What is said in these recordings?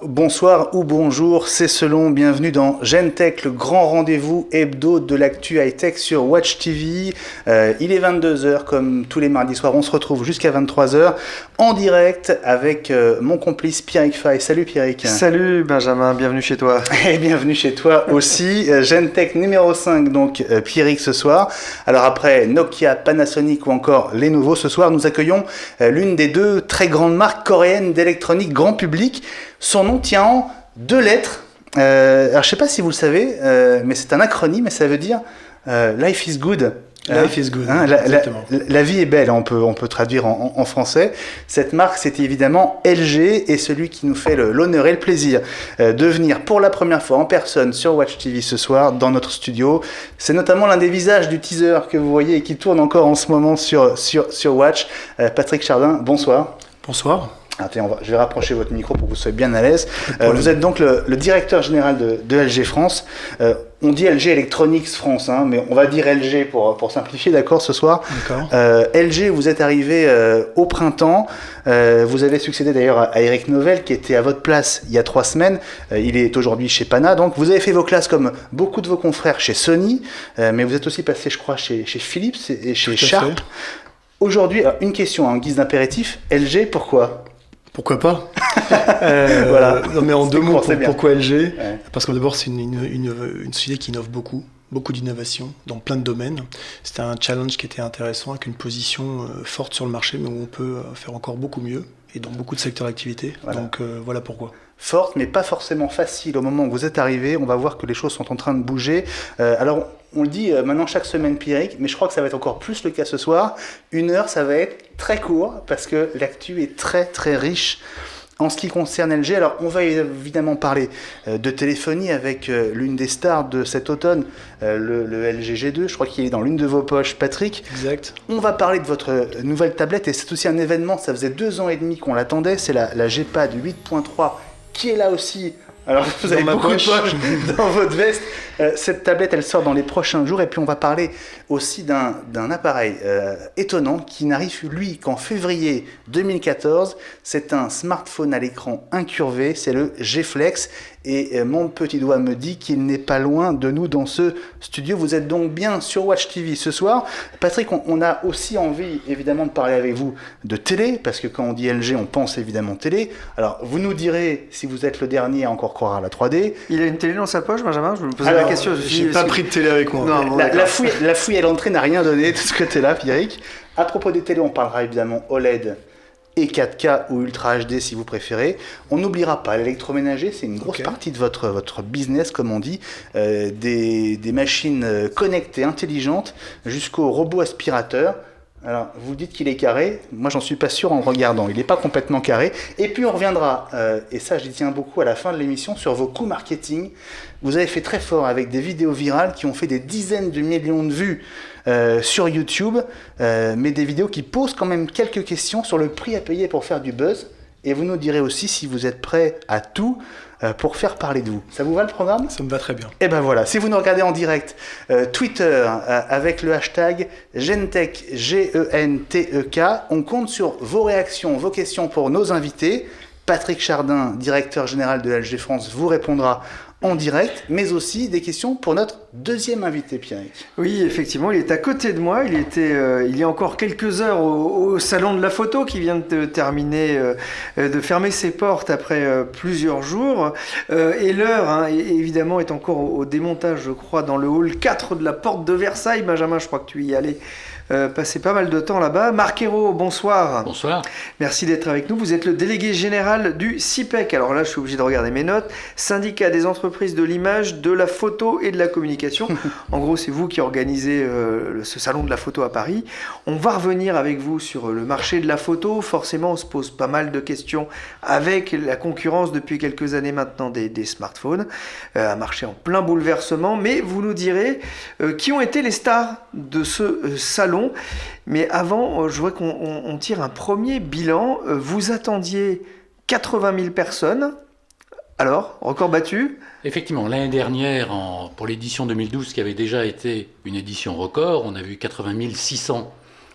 Bonsoir ou bonjour, c'est selon, bienvenue dans GenTech, le grand rendez-vous hebdo de l'actu high-tech sur Watch TV. Il est 22h, comme tous les mardis soirs, on se retrouve jusqu'à 23h en direct avec mon complice Pierrick Fay. Salut Pierrick. Salut Benjamin, bienvenue chez toi. Et bienvenue chez toi aussi. GenTech numéro 5, donc Pierrick ce soir. Alors après Nokia, Panasonic ou encore Lenovo, ce soir nous accueillons l'une des deux très grandes marques coréennes d'électronique grand public. Son nom tient en 2 lettres. Alors je ne sais pas si vous le savez, mais c'est un acronyme et ça veut dire Life is good. Life is good, exactement. La vie est belle, on peut traduire en français. Cette marque, c'est évidemment LG, et celui qui nous fait l'honneur et le plaisir de venir pour la première fois en personne sur Watch TV ce soir dans notre studio. C'est notamment l'un des visages du teaser que vous voyez et qui tourne encore en ce moment sur Watch. Patrick Chardin, bonsoir. Bonsoir. Attends, je vais rapprocher votre micro pour que vous soyez bien à l'aise. Vous êtes donc le directeur général de LG France. On dit LG Electronics France, hein, mais on va dire LG pour simplifier, d'accord, ce soir. D'accord. LG, vous êtes arrivé au printemps. Vous avez succédé d'ailleurs à Eric Novell, qui était à votre place il y a 3 semaines. Il est aujourd'hui chez Pana. Donc, vous avez fait vos classes comme beaucoup de vos confrères chez Sony, mais vous êtes aussi passé, je crois, chez Philips et chez Sharp. Aujourd'hui, une question en guise d'impératif. LG, pourquoi ? Pourquoi pas Voilà. Non, mais en 2 mots, pourquoi LG ? Ouais. Parce que d'abord, c'est une société qui innove beaucoup d'innovation dans plein de domaines. C'était un challenge qui était intéressant, avec une position forte sur le marché, mais où on peut faire encore beaucoup mieux, et dans beaucoup de secteurs d'activité. Voilà. Donc voilà pourquoi. Forte, mais pas forcément facile. Au moment où vous êtes arrivé, on va voir que les choses sont en train de bouger. Alors, on le dit maintenant chaque semaine, Pierrick, mais je crois que ça va être encore plus le cas ce soir. 1 heure, ça va être très court, parce que l'actu est très très riche en ce qui concerne LG. Alors, on va évidemment parler de téléphonie avec l'une des stars de cet automne, le LG G2. Je crois qu'il est dans l'une de vos poches, Patrick. Exact. On va parler de votre nouvelle tablette, et c'est aussi un événement. Ça faisait 2 ans et demi qu'on l'attendait. C'est la G-Pad 8.3 qui est là aussi. Alors, vous avez beaucoup de poches dans votre veste. Cette tablette, elle sort dans les prochains jours. Et puis, on va parler aussi d'un appareil étonnant qui n'arrive, lui, qu'en février 2014. C'est un smartphone à l'écran incurvé. C'est le G-Flex. Et mon petit doigt me dit qu'il n'est pas loin de nous dans ce studio. Vous êtes donc bien sur Watch TV ce soir. Patrick, on a aussi envie, évidemment, de parler avec vous de télé. Parce que quand on dit LG, on pense évidemment télé. Alors, vous nous direz, si vous êtes le dernier à encore croire à la 3D. Il a une télé dans sa poche, Benjamin ? Je me posais la question. J'ai pas pris de télé avec moi. Non, la fouille à l'entrée n'a rien donné de ce côté-là, Pierrick. À propos des télés, on parlera évidemment OLED et 4K ou Ultra HD si vous préférez. On n'oubliera pas l'électroménager, c'est une grosse partie de votre business, comme on dit. Des machines connectées, intelligentes, jusqu'au robot aspirateur. Alors, vous dites qu'il est carré, moi j'en suis pas sûr en regardant, il n'est pas complètement carré. Et puis on reviendra, et ça j'y tiens beaucoup à la fin de l'émission, sur vos coûts marketing. Vous avez fait très fort avec des vidéos virales qui ont fait des dizaines de millions de vues sur YouTube, mais des vidéos qui posent quand même quelques questions sur le prix à payer pour faire du buzz. Et vous nous direz aussi si vous êtes prêts à tout pour faire parler de vous. Ça vous va le programme ? Ça me va très bien. Et ben voilà, si vous nous regardez en direct, Twitter avec le hashtag GenTech, G-E-N-T-E-K, on compte sur vos réactions, vos questions pour nos invités. Patrick Chardin, directeur général de LG France, vous répondra en direct, mais aussi des questions pour notre deuxième invité, Pierrick. Oui, effectivement, il est à côté de moi. Il y a encore quelques heures au salon de la photo qui vient de terminer, de fermer ses portes après plusieurs jours. Et l'heure, évidemment, est encore au démontage, je crois, dans le hall 4 de la porte de Versailles. Benjamin, je crois que tu y allais passer pas mal de temps là-bas. Marc Ayrault, bonsoir. Bonsoir. Merci d'être avec nous. Vous êtes le délégué général du CIPEC. Alors là, je suis obligé de regarder mes notes. Syndicat des entreprises entreprise de l'image, de la photo et de la communication. En gros, c'est vous qui organisez ce salon de la photo à Paris. On va revenir avec vous sur le marché de la photo. Forcément, on se pose pas mal de questions avec la concurrence depuis quelques années maintenant des smartphones. Un marché en plein bouleversement. Mais vous nous direz qui ont été les stars de ce salon. Mais avant, je vois qu'on tire un premier bilan. Vous attendiez 80 000 personnes. Alors, record battu? Effectivement, l'année dernière, pour l'édition 2012, qui avait déjà été une édition record, on a vu 80 600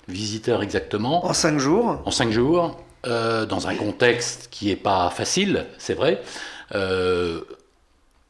visiteurs exactement. En 5 jours? En 5 jours, dans un contexte qui n'est pas facile, c'est vrai,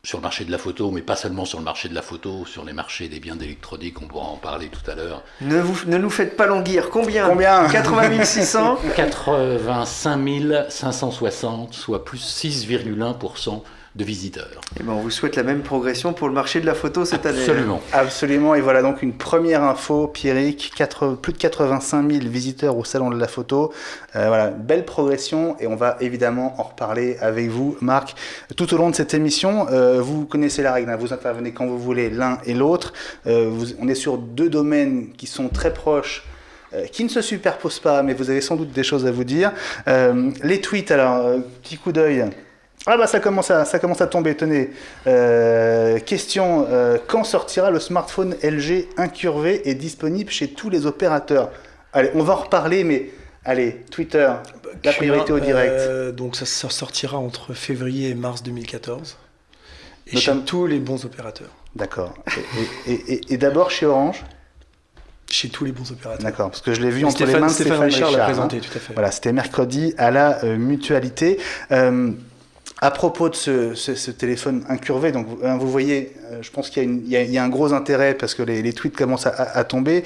sur le marché de la photo, mais pas seulement sur le marché de la photo, sur les marchés des biens d'électronique, on pourra en parler tout à l'heure. Ne nous faites pas languir. Combien 80 600 85 560, soit plus 6,1% de visiteurs. Et on vous souhaite la même progression pour le marché de la photo cette année. Absolument. Absolument, et voilà donc une première info, Pierrick, plus de 85 000 visiteurs au Salon de la Photo. Voilà, belle progression, et on va évidemment en reparler avec vous, Marc, tout au long de cette émission. Vous connaissez la règle, hein, vous intervenez quand vous voulez l'un et l'autre. On est sur 2 domaines qui sont très proches, qui ne se superposent pas, mais vous avez sans doute des choses à vous dire. Les tweets, alors, petit coup d'œil. Ah bah ça commence à tomber, tenez. Question, quand sortira le smartphone LG incurvé et disponible chez tous les opérateurs? Allez, on va en reparler, mais allez, Twitter, la priorité au direct. Donc ça sortira entre février et mars 2014. Et chez tous les bons opérateurs. D'accord. Et d'abord chez Orange? Chez tous les bons opérateurs. D'accord, parce que je l'ai vu entre les mains de Stéphane Richard. L'a présenté, tout à fait. Voilà, c'était mercredi à la Mutualité. À propos de ce téléphone incurvé, donc vous voyez, je pense qu'il y a un gros intérêt parce que les tweets commencent à tomber.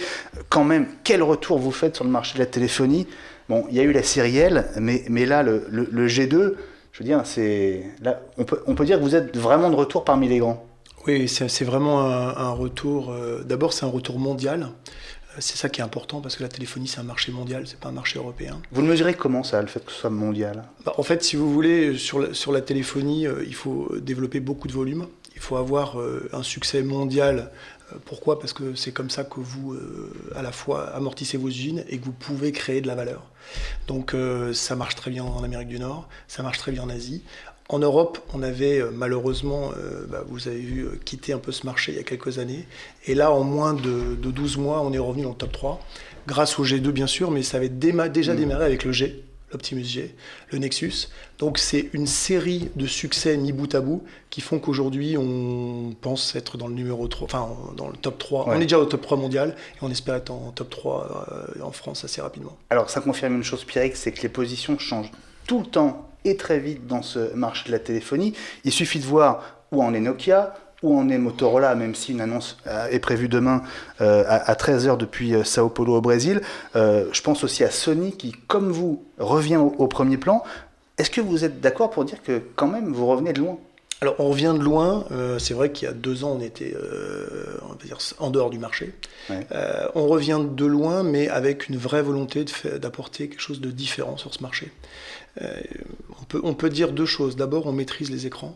Quand même, quel retour vous faites sur le marché de la téléphonie? Bon, il y a eu la série L, mais là, le G2, je veux dire, là, on peut dire que vous êtes vraiment de retour parmi les grands. Oui, c'est vraiment un retour. D'abord, c'est un retour mondial. C'est ça qui est important parce que la téléphonie, c'est un marché mondial, c'est pas un marché européen. Vous le mesurez comment ça, le fait que ce soit mondial? En fait, si vous voulez, sur la téléphonie, il faut développer beaucoup de volume. Il faut avoir un succès mondial. Pourquoi? Parce que c'est comme ça que vous, à la fois, amortissez vos usines et que vous pouvez créer de la valeur. Donc ça marche très bien en Amérique du Nord, ça marche très bien en Asie. En Europe, on avait malheureusement, vous avez vu, quitté un peu ce marché il y a quelques années. Et là, en moins de 12 mois, on est revenu dans le top 3. Grâce au G2, bien sûr, mais ça avait déjà démarré avec le G, l'Optimus G, le Nexus. Donc c'est une série de succès mis bout à bout qui font qu'aujourd'hui, on pense être dans le numéro 3, enfin dans le top 3. Ouais. On est déjà au top 3 mondial et on espère être en top 3 en France assez rapidement. Alors ça confirme une chose, Pierrick, c'est que les positions changent tout le temps et très vite dans ce marché de la téléphonie. Il suffit de voir où en est Nokia, où en est Motorola, même si une annonce est prévue demain à 13h depuis Sao Paulo au Brésil. Je pense aussi à Sony qui, comme vous, revient au premier plan. Est-ce que vous êtes d'accord pour dire que quand même vous revenez de loin? Alors on revient de loin, c'est vrai qu'il y a 2 ans on était on va dire, en dehors du marché. Ouais. On revient de loin mais avec une vraie volonté d'apporter quelque chose de différent sur ce marché. On peut dire 2 choses. D'abord on maîtrise les écrans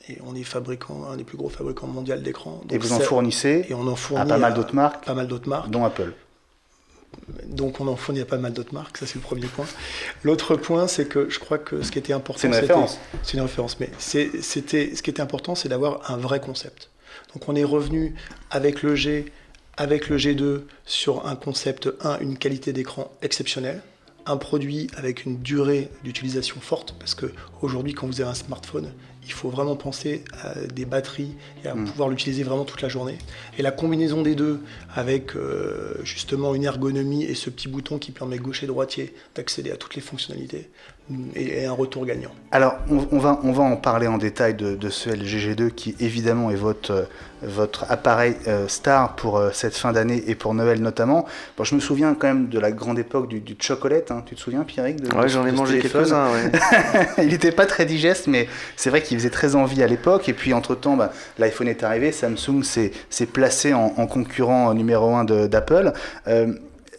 et on est un des plus gros fabricants mondiaux d'écrans. Et vous en fournissez et on en fournit à pas mal d'autres marques, dont Apple. Donc on en fournit à pas mal d'autres marques, ça c'est le premier point. L'autre point, c'est que je crois que ce qui était important... C'est une référence. C'est une référence, mais ce qui était important, c'est d'avoir un vrai concept. Donc on est revenu avec le G, avec le G2 sur un concept, une qualité d'écran exceptionnelle, un produit avec une durée d'utilisation forte, parce qu'aujourd'hui quand vous avez un smartphone, il faut vraiment penser à des batteries et à pouvoir l'utiliser vraiment toute la journée. Et la combinaison des deux avec justement une ergonomie et ce petit bouton qui permet gauche et droitier d'accéder à toutes les fonctionnalités et un retour gagnant. Alors on va en parler en détail de ce LG G2 qui évidemment est votre appareil star pour cette fin d'année et pour Noël notamment. Bon, je me souviens quand même de la grande époque du chocolate, hein. Tu te souviens, Pierrick? Ouais, j'en ai mangé quelques-uns. Ouais. Il n'était pas très digeste, mais c'est vrai qu'il faisait très envie à l'époque. Et puis entre-temps, l'iPhone est arrivé, Samsung s'est placé en concurrent numéro 1 d'Apple.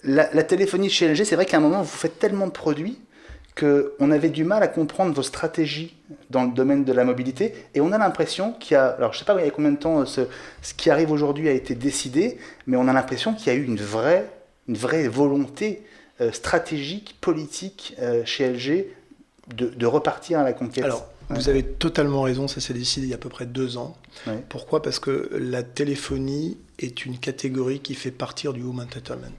La téléphonie chez LG, c'est vrai qu'à un moment, vous faites tellement de produits qu'on avait du mal à comprendre vos stratégies dans le domaine de la mobilité, et on a l'impression qu'il y a, alors je ne sais pas il y a combien de temps ce qui arrive aujourd'hui a été décidé, mais on a l'impression qu'il y a eu une vraie volonté stratégique, politique chez LG de repartir à la conquête. Alors, vous avez totalement raison, ça s'est décidé il y a à peu près 2 ans. Ouais. Pourquoi ? Parce que la téléphonie est une catégorie qui fait partie du home entertainment.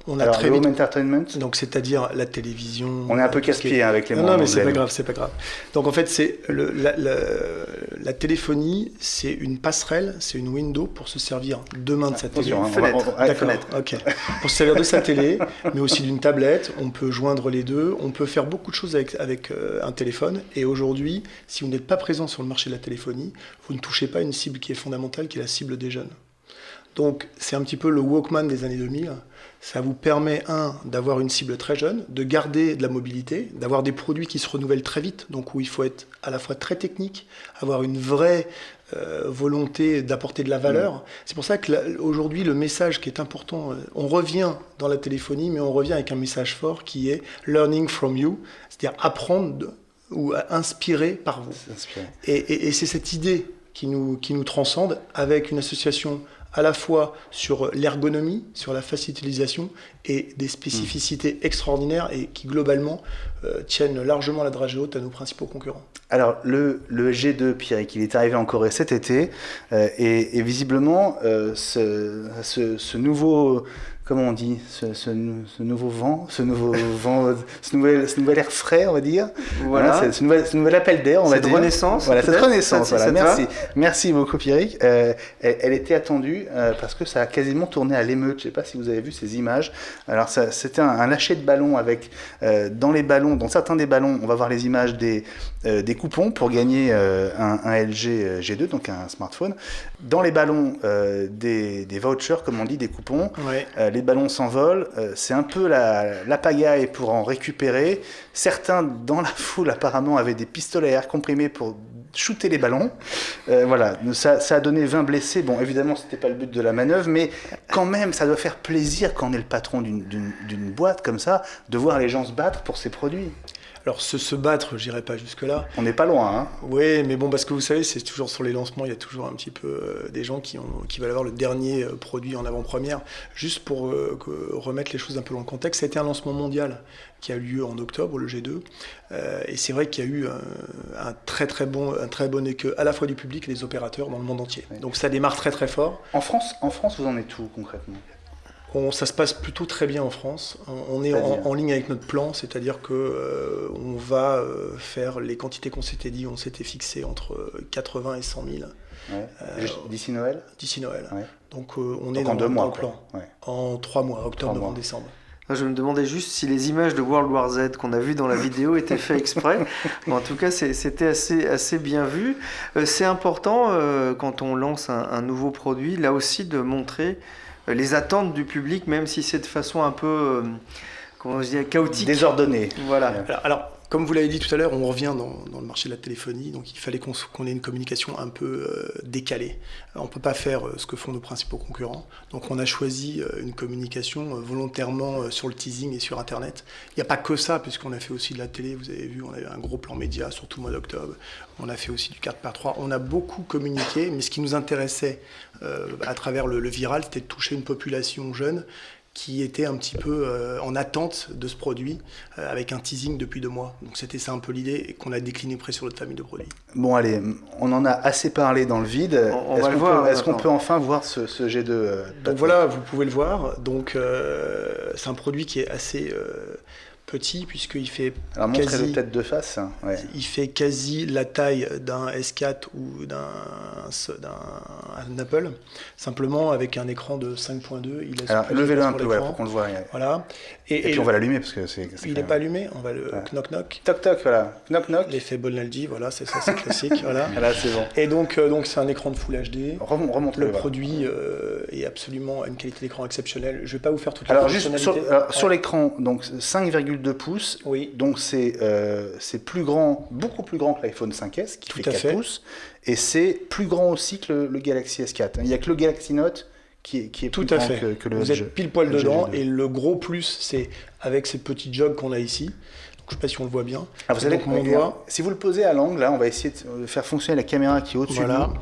On a alors, très le vite... home entertainment, Donc, c'est-à-dire la télévision... on est un peu casse-pied avec les mots. Non, mais c'est pas grave. Donc, en fait, c'est la téléphonie, c'est une passerelle, c'est une window pour se servir demain de sa télé. Fenêtre. D'accord, ok. Pour se servir de sa télé, mais aussi d'une tablette. On peut joindre les deux. On peut faire beaucoup de choses avec un téléphone. Et aujourd'hui, si vous n'êtes pas présent sur le marché de la téléphonie, vous ne touchez pas une cible qui est fondamentale, qui est la cible des jeunes. Donc, c'est un petit peu le Walkman des années 2000. Ça vous permet, d'avoir une cible très jeune, de garder de la mobilité, d'avoir des produits qui se renouvellent très vite, donc où il faut être à la fois très technique, avoir une vraie volonté d'apporter de la valeur. C'est pour ça qu'aujourd'hui, le message qui est important, on revient dans la téléphonie, mais on revient avec un message fort qui est « learning from you », c'est-à-dire apprendre ou inspirer par vous. Et c'est cette idée qui nous transcende avec une association à la fois sur l'ergonomie, sur la facilitation et des spécificités extraordinaires et qui globalement tiennent largement la dragée haute à nos principaux concurrents. Alors le G2, Pierrick, il est arrivé en Corée cet été et visiblement ce nouveau... Comment on dit, ce nouveau vent, ce nouvel air frais, on va dire. Voilà. Ce nouvel appel d'air, on va dire. Renaissance. Voilà, cette renaissance. Voilà. Merci beaucoup, Pierrick. Elle était attendue parce que ça a quasiment tourné à l'émeute. Je ne sais pas si vous avez vu ces images. Alors, c'était un lâcher de ballons avec, dans certains des ballons, on va voir les images des coupons pour gagner un LG G2, donc un smartphone. Dans les ballons, des vouchers, comme on dit, des coupons. Ouais. Les ballons s'envolent, c'est un peu la pagaille pour en récupérer. Certains dans la foule apparemment avaient des pistolets à air comprimé pour shooter les ballons. Voilà, ça a donné 20 blessés. Bon, évidemment, c'était pas le but de la manœuvre, mais quand même, ça doit faire plaisir quand on est le patron d'une boîte comme ça, de voir les gens se battre pour ces produits. Alors, se battre, j'irai pas jusque-là. On n'est pas loin, hein. Oui, mais bon, parce que vous savez, c'est toujours sur les lancements, il y a toujours un petit peu des gens qui veulent avoir le dernier produit en avant-première. Juste pour remettre les choses un peu dans le contexte, ça a été un lancement mondial qui a eu lieu en octobre, le G2. Et c'est vrai qu'il y a eu un très bon écueil à la fois du public et des opérateurs dans le monde entier. Oui. Donc ça démarre très très fort. En France, vous en êtes où concrètement ? Ça se passe plutôt très bien en France. On est en ligne avec notre plan, c'est-à-dire que on va faire les quantités qu'on s'était dit, on s'était fixé entre 80 et 100 000. Ouais. D'ici Noël ? D'ici Noël. Ouais. Donc on est dans le plan. Ouais. En 3 mois, octobre, novembre, décembre. Je me demandais juste si les images de World War Z qu'on a vues dans la vidéo étaient faites exprès. Bon, en tout cas, c'était assez bien vu. C'est important, quand on lance un nouveau produit, là aussi, de montrer les attentes du public, même si c'est de façon un peu chaotique. Désordonnée. Voilà. Alors, comme vous l'avez dit tout à l'heure, on revient dans le marché de la téléphonie, donc il fallait qu'on ait une communication un peu décalée. On ne peut pas faire ce que font nos principaux concurrents, donc on a choisi une communication volontairement sur le teasing et sur Internet. Il n'y a pas que ça, puisqu'on a fait aussi de la télé, vous avez vu, on avait un gros plan média sur tout le mois d'octobre, on a fait aussi du 4x3, on a beaucoup communiqué, mais ce qui nous intéressait à travers le viral, c'était de toucher une population jeune qui était un petit peu en attente de ce produit, avec un teasing depuis 2 mois. Donc c'était ça un peu l'idée, et qu'on a décliné près sur notre famille de produits. Bon allez, on en a assez parlé dans le vide. Est-ce qu'on peut enfin voir ce G2 Donc voilà, vous pouvez le voir. Donc c'est un produit qui est assez petit, puisqu'il fait alors montrez-le peut-être de face. Ouais. Il fait quasi la taille d'un S4 ou d'un Apple, simplement avec un écran de 5.2. Alors levez-le un peu, pour qu'on le voie. Voilà. Et puis on va l'allumer parce que c'est il n'est pas allumé, on va le knock-knock. Toc-toc, voilà. Knock-knock. L'effet Bonaldi, voilà, c'est ça, c'est classique. Voilà. Là, c'est bon. Et donc c'est un écran de Full HD. Remonte-le. Le produit est absolument à une qualité d'écran exceptionnelle. Je ne vais pas vous faire toute la alors juste sur l'écran, donc 5,2 pouces. Oui. Donc c'est plus grand, beaucoup plus grand que l'iPhone 5S qui fait 4 pouces. Et c'est plus grand aussi que le Galaxy S4. Il n'y a que le Galaxy Note qui est tout plus à grand fait. que le Vous êtes pile poil dedans. Et le gros plus, c'est avec ces petits jogs qu'on a ici. je ne sais pas si on le voit bien. Vous savez que mon doigt, si vous le posez à l'angle, là, on va essayer de faire fonctionner la caméra qui est au-dessus de nous.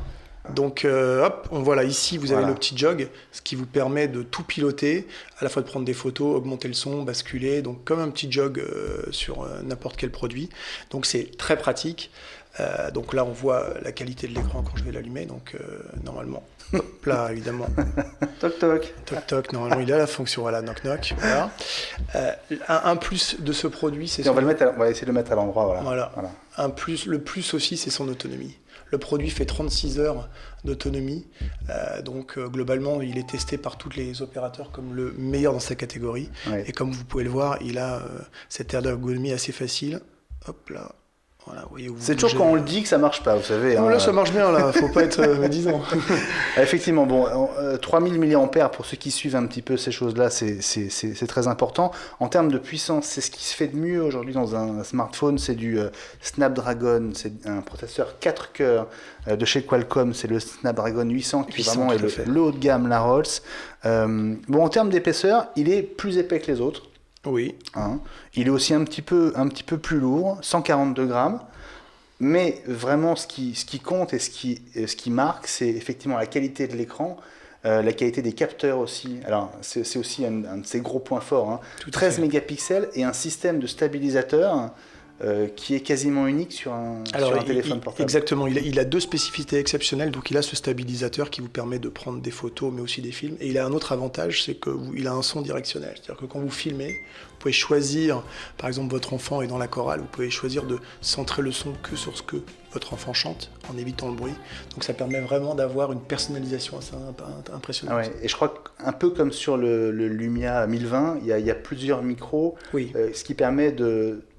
Donc hop, voilà, ici vous avez le petit jog, ce qui vous permet de tout piloter, à la fois de prendre des photos, augmenter le son, basculer, donc comme un petit jog sur n'importe quel produit. Donc c'est très pratique. Donc là on voit la qualité de l'écran quand je vais l'allumer, donc normalement, hop là évidemment. Toc toc. Toc toc, normalement il a la fonction, voilà, knock knock. Voilà. Un plus de ce produit, c'est on va essayer de le mettre à l'endroit, voilà. Le plus aussi, c'est son autonomie. Le produit fait 36 heures d'autonomie, donc globalement il est testé par tous les opérateurs comme le meilleur dans sa catégorie. Et comme vous pouvez le voir, il a cette ergonomie assez facile. Hop là. Voilà, c'est toujours quand on le dit que ça marche pas, vous savez. Non, là ça marche bien, là, faut pas être médisant. Effectivement, bon, 3000 mAh pour ceux qui suivent un petit peu ces choses-là, c'est très important. En termes de puissance, c'est ce qui se fait de mieux aujourd'hui dans un smartphone, c'est du Snapdragon, c'est un processeur 4 cœurs de chez Qualcomm, c'est le Snapdragon 800 qui vraiment est le haut de gamme, la Rolls. Bon, en termes d'épaisseur, il est plus épais que les autres. Oui. Il est aussi un petit peu plus lourd, 142 grammes. Mais vraiment, ce qui compte et ce qui marque, c'est effectivement la qualité de l'écran, la qualité des capteurs aussi. Alors, c'est aussi un de ses gros points forts. 13 mégapixels et un système de stabilisateur qui est quasiment unique sur un téléphone portable. Exactement, il a deux spécificités exceptionnelles. Donc il a ce stabilisateur qui vous permet de prendre des photos mais aussi des films. Et il a un autre avantage, c'est qu'il a un son directionnel. C'est-à-dire que quand vous filmez, vous pouvez choisir, par exemple votre enfant est dans la chorale, vous pouvez choisir de centrer le son que sur ce que votre enfant chante en évitant le bruit. Donc ça permet vraiment d'avoir une personnalisation assez impressionnante. Et je crois qu'un peu comme sur le Lumia 1020, il y a plusieurs micros, ce qui permet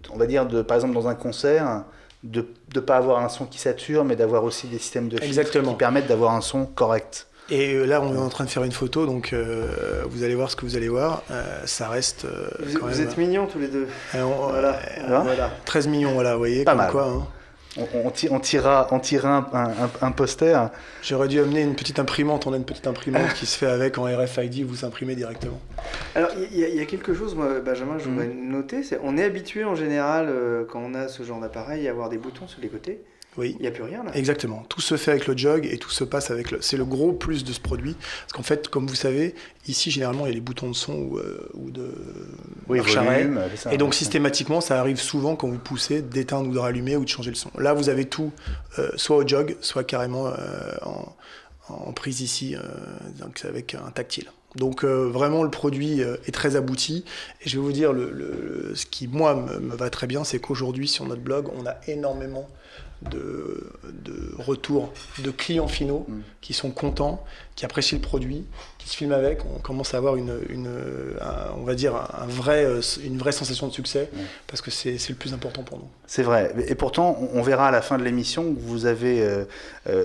on va dire, par exemple dans un concert, de ne pas avoir un son qui sature, mais d'avoir aussi des systèmes de filtres qui permettent d'avoir un son correct. Et là, on est en train de faire une photo, donc vous allez voir ce que vous allez voir. Ça reste vous êtes mignons tous les deux. Voilà. 13 millions, voilà, vous voyez, pas comme mal. Quoi. On tirera un poster. J'aurais dû amener une petite imprimante. On a une petite imprimante qui se fait avec en RFID, vous imprimez directement. Alors, il y a quelque chose, moi, Benjamin, je voudrais noter. On est habitué en général, quand on a ce genre d'appareil, à avoir des boutons sur les côtés. Oui. Il n'y a plus rien là. Exactement. Tout se fait avec le jog et tout se passe avec c'est le gros plus de ce produit. Parce qu'en fait, comme vous savez, ici, généralement, il y a les boutons de son ou de arrêt. Et donc, systématiquement, ça arrive souvent quand vous poussez d'éteindre ou de rallumer ou de changer le son. Là, vous avez tout, soit au jog, soit carrément en prise ici, donc avec un tactile. Donc vraiment le produit est très abouti et je vais vous dire ce qui moi me va très bien, c'est qu'aujourd'hui sur notre blog on a énormément de retours de clients finaux qui sont contents, qui apprécient le produit, qui se filment avec. On commence à avoir on va dire une vraie sensation de succès parce que c'est le plus important pour nous. C'est vrai et pourtant on verra à la fin de l'émission que vous avez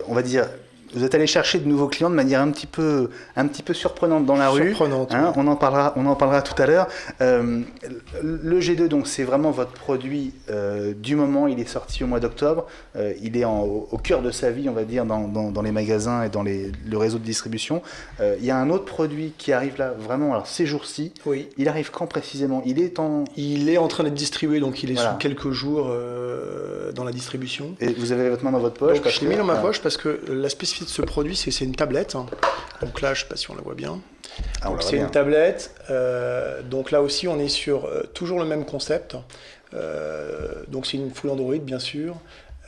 on va dire vous êtes allé chercher de nouveaux clients de manière un petit peu surprenante dans la rue. On en parlera tout à l'heure. Le G2, donc, c'est vraiment votre produit du moment. Il est sorti au mois d'octobre. Il est au cœur de sa vie, on va dire, dans les magasins et dans le réseau de distribution. Il y a un autre produit qui arrive là, vraiment, alors ces jours-ci. Oui. Il arrive quand précisément ? Il est en train d'être distribué, donc il est sous quelques jours dans la distribution. Et vous avez votre main dans votre poche ? Donc, je l'ai mis dans ma poche parce que la spécificité de ce produit, c'est une tablette. Donc là, je ne sais pas si on la voit bien. C'est une tablette. Donc là aussi, on est sur toujours le même concept. Donc c'est une full Android, bien sûr.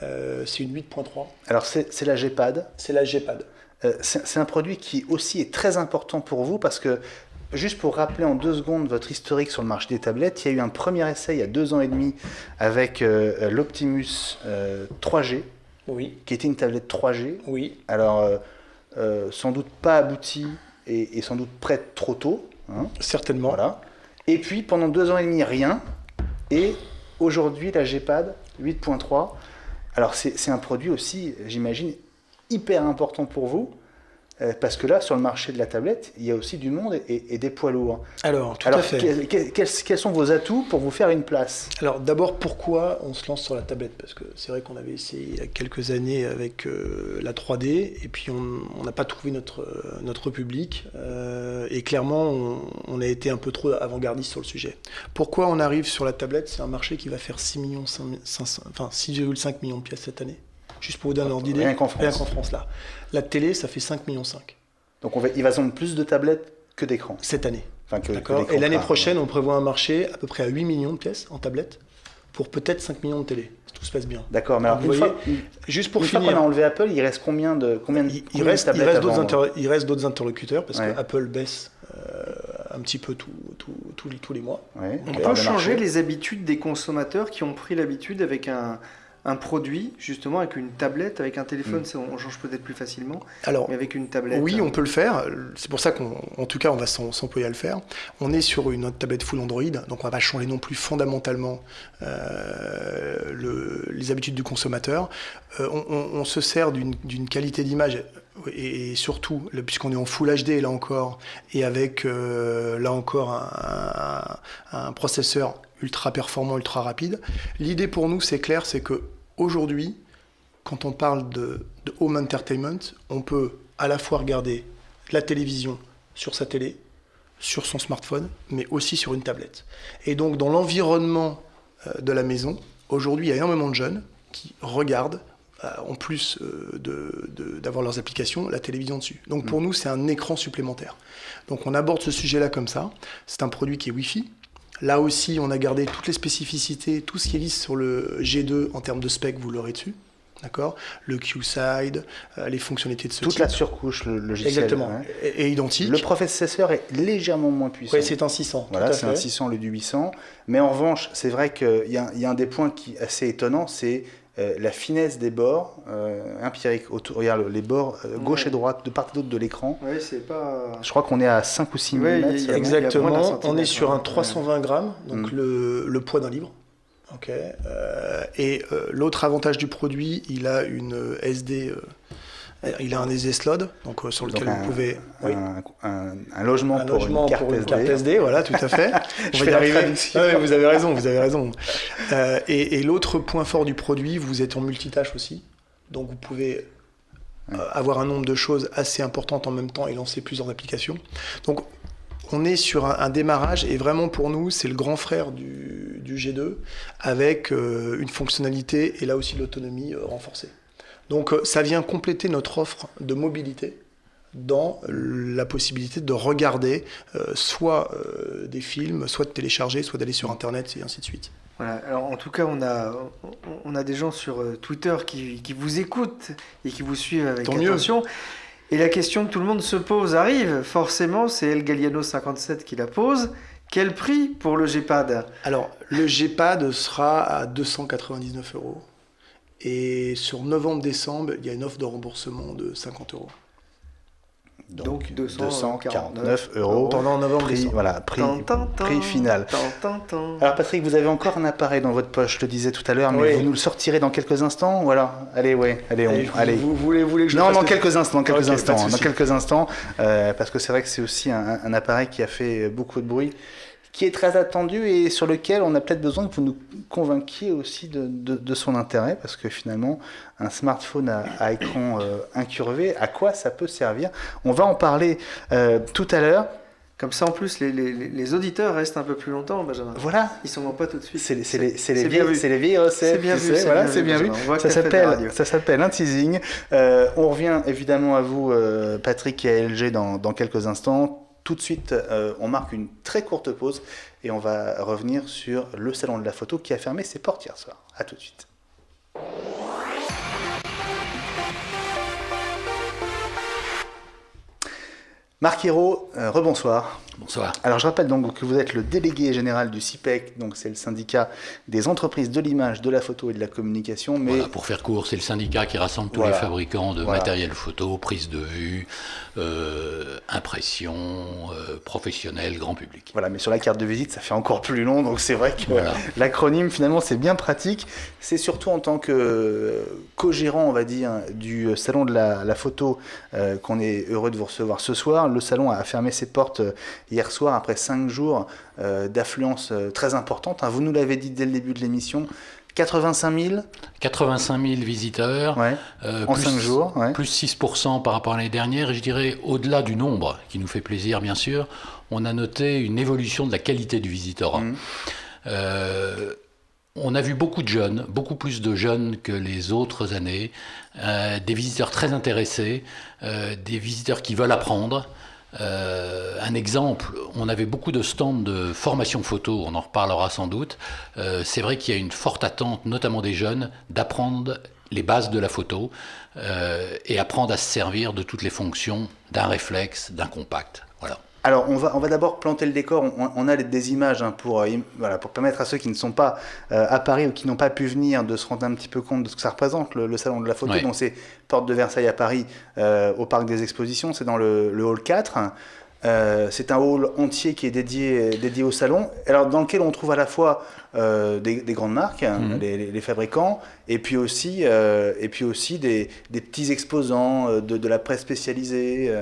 C'est une 8.3. Alors c'est la G-Pad. C'est la G-Pad. C'est un produit qui aussi est très important pour vous parce que, juste pour rappeler en 2 secondes votre historique sur le marché des tablettes, il y a eu un premier essai il y a 2 ans et demi avec l'Optimus 3G. Oui. Qui était une tablette 3G. Oui. Alors, sans doute pas aboutie et sans doute prête trop tôt. Certainement. Voilà. Et puis, pendant 2 ans et demi, rien. Et aujourd'hui, la G-Pad 8.3. Alors, c'est un produit aussi, j'imagine, hyper important pour vous. Parce que là, sur le marché de la tablette, il y a aussi du monde et des poids lourds. Alors, tout à fait. Quels sont vos atouts pour vous faire une place? Alors, d'abord, pourquoi on se lance sur la tablette? Parce que c'est vrai qu'on avait essayé il y a quelques années avec la 3D, et puis on n'a pas trouvé notre public. Et clairement, on a été un peu trop avant-gardiste sur le sujet. Pourquoi on arrive sur la tablette? C'est un marché qui va faire 6,5 millions de pièces cette année. Juste pour vous donner un ordre d'idée. Rien qu'en France. Rien qu'en France, là. La télé, ça fait 5,5 millions. Donc il va se vendre plus de tablettes que d'écrans. Cette année. D'accord. Et l'année prochaine, on prévoit un marché à peu près à 8 millions de pièces en tablettes pour peut-être 5 millions de télé, si tout se passe bien. D'accord, mais alors vous voyez, juste pour finir, fois qu'on a enlevé Apple, il reste combien de tablettes il reste d'autres interlocuteurs parce que Apple baisse un petit peu tous les mois. Ouais, on peut changer les habitudes des consommateurs qui ont pris l'habitude avec un produit, justement, avec une tablette, avec un téléphone, on change peut-être plus facilement, mais avec une tablette... Oui, on peut le faire. C'est pour ça qu'en tout cas, on va s'employer à le faire. On est sur une autre tablette full Android, donc on va pas changer non plus fondamentalement les habitudes du consommateur. On se sert d'une qualité d'image, et surtout, puisqu'on est en Full HD, là encore, et avec, là encore, un processeur ultra performant, ultra rapide. L'idée pour nous, c'est clair, c'est que aujourd'hui, quand on parle de home entertainment, on peut à la fois regarder la télévision sur sa télé, sur son smartphone, mais aussi sur une tablette. Et donc, dans l'environnement de la maison, aujourd'hui, il y a énormément de jeunes qui regardent, en plus d'avoir leurs applications, la télévision dessus. Donc, pour nous, c'est un écran supplémentaire. Donc, on aborde ce sujet-là comme ça. C'est un produit qui est Wi-Fi. Là aussi, on a gardé toutes les spécificités, tout ce qui existe sur le G2 en termes de spec, vous l'aurez dessus. D'accord ? Le Q-Side, les fonctionnalités de ce type. Toute la surcouche, le logiciel. Exactement, est identique. Le processeur est légèrement moins puissant. Oui, c'est un 600. Voilà, c'est un 600 au lieu du 800. Mais en revanche, c'est vrai qu'il y a un des points qui est assez étonnant, c'est la finesse des bords empiriques. Regarde, les bords gauche et droite, de part et d'autre de l'écran. Oui, c'est pas... Je crois qu'on est à 5 ou 6 mm. Exactement, on est sur un 320 grammes, donc le poids d'un livre. Okay. Et l'autre avantage du produit, il a une SD, il a un SD slot, donc sur lequel vous pouvez un logement pour une carte SD, voilà, tout à fait. On va y arriver. Ouais, vous avez raison. Et l'autre point fort du produit, vous êtes en multitâche aussi, donc vous pouvez avoir un nombre de choses assez importantes en même temps et lancer plusieurs applications. Donc on est sur un démarrage et vraiment pour nous c'est le grand frère du G2 avec une fonctionnalité et là aussi l'autonomie renforcée. Donc ça vient compléter notre offre de mobilité dans la possibilité de regarder soit des films, soit de télécharger, soit d'aller sur internet et ainsi de suite. Voilà. Alors en tout cas on a des gens sur Twitter qui vous écoutent et qui vous suivent avec attention. Et la question que tout le monde se pose arrive, forcément, c'est El Galliano 57 qui la pose. Quel prix pour le G-Pad ? Alors, le G-Pad sera à 299 €. Et sur novembre-décembre, il y a une offre de remboursement de 50 €. Donc 249 € pendant novembre-décembre. Voilà, prix final. Alors Patrick, vous avez encore un appareil dans votre poche, je le disais tout à l'heure, mais vous nous le sortirez dans quelques instants, ou alors allez. Vous voulez que je dans quelques instants, parce que c'est vrai que c'est aussi un appareil qui a fait beaucoup de bruit, qui est très attendu et sur lequel on a peut-être besoin que vous nous convainquiez aussi de son intérêt, parce que finalement, un smartphone à écran incurvé, à quoi ça peut servir ? On va en parler tout à l'heure. Comme ça, en plus, les auditeurs restent un peu plus longtemps, Benjamin. Voilà. Ils s'en vont pas tout de suite. C'est les vieilles recettes. C'est bien vu. Voilà, c'est bien vu. Ça s'appelle un teasing. On revient évidemment à vous, Patrick et à LG, dans quelques instants. Tout de suite, on marque une très courte pause et on va revenir sur le salon de la photo qui a fermé ses portes hier soir. À tout de suite. Marc Hérault, rebonsoir. Bonsoir. Alors je rappelle donc que vous êtes le délégué général du CIPEC, donc c'est le syndicat des entreprises de l'image, de la photo et de la communication. Mais voilà, pour faire court, c'est le syndicat qui rassemble tous les fabricants de matériel photo, prise de vue, impression, professionnel, grand public. Voilà, mais sur la carte de visite, ça fait encore plus long, donc c'est vrai que l'acronyme finalement c'est bien pratique. C'est surtout en tant que co-gérant, on va dire, du salon de la photo qu'on est heureux de vous recevoir ce soir. Le salon a fermé ses portes hier soir après 5 jours d'affluence très importante. Vous nous l'avez dit dès le début de l'émission. 85 000 visiteurs, en 5 jours. Plus 6% par rapport à l'année dernière. Et je dirais, au-delà du nombre, qui nous fait plaisir bien sûr, on a noté une évolution de la qualité du visitorat. On a vu beaucoup de jeunes, beaucoup plus de jeunes que les autres années, des visiteurs très intéressés, des visiteurs qui veulent apprendre. Un exemple, on avait beaucoup de stands de formation photo, on en reparlera sans doute. C'est vrai qu'il y a une forte attente, notamment des jeunes, d'apprendre les bases de la photo et apprendre à se servir de toutes les fonctions d'un réflexe, d'un compact. Voilà. Alors, on va d'abord planter le décor. On a des images pour permettre à ceux qui ne sont pas à Paris ou qui n'ont pas pu venir de se rendre un petit peu compte de ce que ça représente, le salon de la photo. Donc, c'est Porte de Versailles à Paris, au Parc des Expositions. C'est dans le hall 4. C'est un hall entier qui est dédié au salon, alors dans lequel on trouve à la fois des grandes marques, les fabricants, et puis aussi des petits exposants de la presse spécialisée.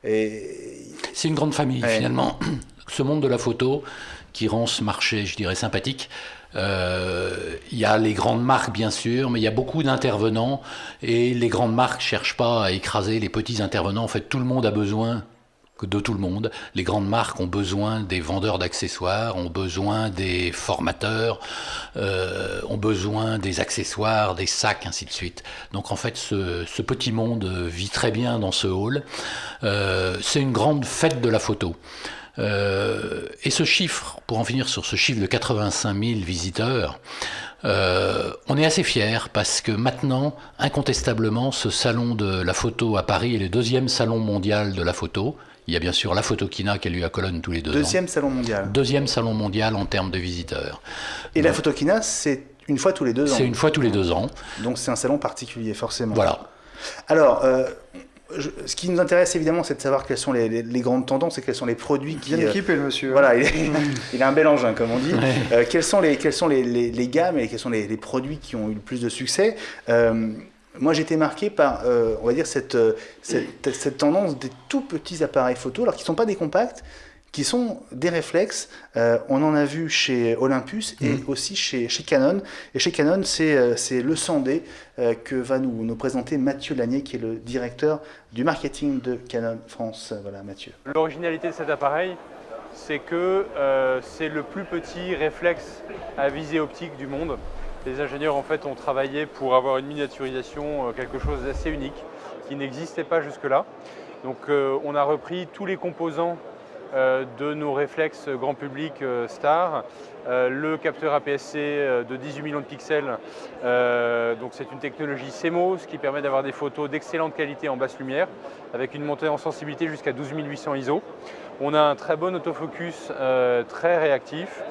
C'est une grande famille finalement. Ce monde de la photo qui rend ce marché, je dirais, sympathique. Il y a les grandes marques bien sûr, mais il y a beaucoup d'intervenants et les grandes marques ne cherchent pas à écraser les petits intervenants. En fait, tout le monde a besoin de tout le monde. Les grandes marques ont besoin des vendeurs d'accessoires, ont besoin des formateurs, ont besoin des accessoires, des sacs, ainsi de suite. Donc en fait, ce petit monde vit très bien dans ce hall. C'est une grande fête de la photo. Et ce chiffre, pour en finir sur ce chiffre de 85 000 visiteurs, on est assez fiers parce que maintenant, incontestablement, ce salon de la photo à Paris est le 2e salon mondial de la photo. Il y a bien sûr la Photokina qui a lieu à Cologne tous les 2 ans. 2e salon mondial. 2e salon mondial en termes de visiteurs. Et la Photokina, c'est une fois tous les 2 ans. C'est une fois tous les 2 ans. Donc c'est un salon particulier, forcément. Voilà. Alors, ce qui nous intéresse évidemment, c'est de savoir quelles sont les grandes tendances et quels sont les produits qui... Bien équipé, le monsieur. Voilà, il a un bel engin, comme on dit. Quelles sont les gammes et quels sont les produits qui ont eu le plus de succès moi, j'ai été marqué par, on va dire, cette tendance des tout petits appareils photo, alors qui ne sont pas des compacts, qui sont des réflexes. On en a vu chez Olympus et aussi chez Canon. Et chez Canon, c'est le 100D que va nous présenter Mathieu Lanier, qui est le directeur du marketing de Canon France. Voilà, Mathieu. L'originalité de cet appareil, c'est que c'est le plus petit réflexe à visée optique du monde. Les ingénieurs en fait ont travaillé pour avoir une miniaturisation, quelque chose d'assez unique, qui n'existait pas jusque-là. Donc on a repris tous les composants de nos réflexes grand public Star, le capteur APS-C de 18 millions de pixels, donc c'est une technologie CMOS qui permet d'avoir des photos d'excellente qualité en basse lumière, avec une montée en sensibilité jusqu'à 12 800 ISO. On a un très bon autofocus très réactif.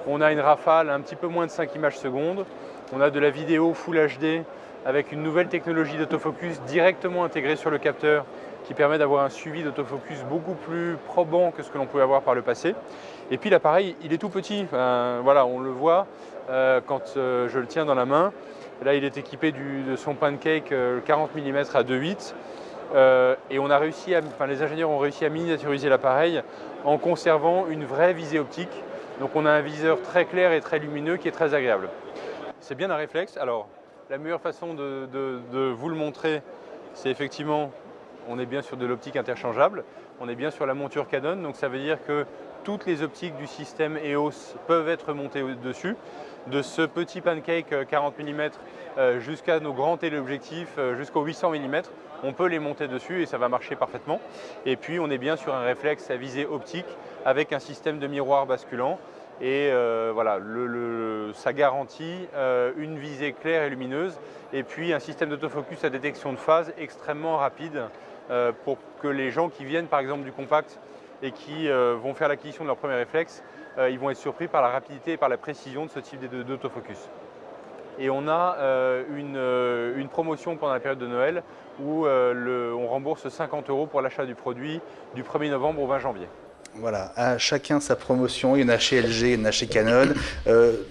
On a une rafale un petit peu moins de 5 images secondes. On a de la vidéo Full HD avec une nouvelle technologie d'autofocus directement intégrée sur le capteur qui permet d'avoir un suivi d'autofocus beaucoup plus probant que ce que l'on pouvait avoir par le passé. Et puis l'appareil, il est tout petit. Voilà, on le voit quand je le tiens dans la main. Là, il est équipé de son pancake 40 mm à 2.8. Et on a réussi les ingénieurs ont réussi à miniaturiser l'appareil en conservant une vraie visée optique. Donc on a un viseur très clair et très lumineux qui est très agréable. C'est bien un réflexe. Alors la meilleure façon de vous le montrer, c'est effectivement, on est bien sur de l'optique interchangeable, on est bien sur la monture Canon, donc ça veut dire que toutes les optiques du système EOS peuvent être montées dessus. De ce petit pancake 40 mm jusqu'à nos grands téléobjectifs, jusqu'aux 800 mm, on peut les monter dessus et ça va marcher parfaitement. Et puis on est bien sur un réflexe à visée optique avec un système de miroir basculant. Et voilà, ça garantit une visée claire et lumineuse et puis un système d'autofocus à détection de phase extrêmement rapide pour que les gens qui viennent par exemple du compact et qui vont faire l'acquisition de leur premier réflexe, ils vont être surpris par la rapidité et par la précision de ce type d'autofocus. Et on a une promotion pendant la période de Noël où on rembourse 50 € pour l'achat du produit du 1er novembre au 20 janvier. Voilà, à chacun sa promotion. Il y en a chez LG, il y en a chez Canon.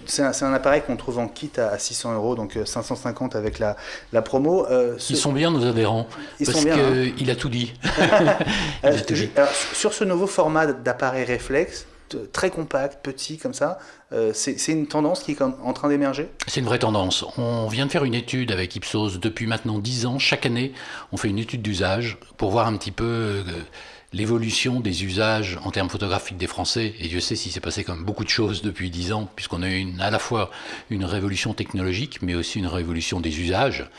C'est un appareil qu'on trouve en kit à 600 €, donc 550 avec la promo. Ils sont bien, nos adhérents, parce qu'il a tout dit. Alors, sur ce nouveau format d'appareil réflexe, très compact, petit comme ça, c'est une tendance qui est en train d'émerger? C'est une vraie tendance. On vient de faire une étude avec Ipsos depuis maintenant 10 ans. Chaque année, on fait une étude d'usage pour voir un petit peu l'évolution des usages en termes photographiques des Français. Et Dieu sait s'il s'est passé comme beaucoup de choses depuis 10 ans, puisqu'on a eu à la fois une révolution technologique, mais aussi une révolution des usages,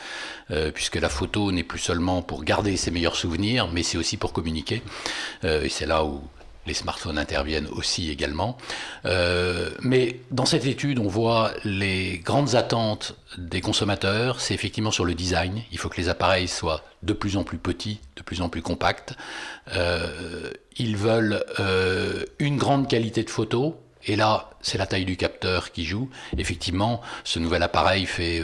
puisque la photo n'est plus seulement pour garder ses meilleurs souvenirs, mais c'est aussi pour communiquer. Et c'est là où les smartphones interviennent aussi également. Mais dans cette étude, on voit les grandes attentes des consommateurs, c'est effectivement sur le design. Il faut que les appareils soient de plus en plus petits, de plus en plus compacts. Ils veulent une grande qualité de photo. Et là, c'est la taille du capteur qui joue. Effectivement, ce nouvel appareil fait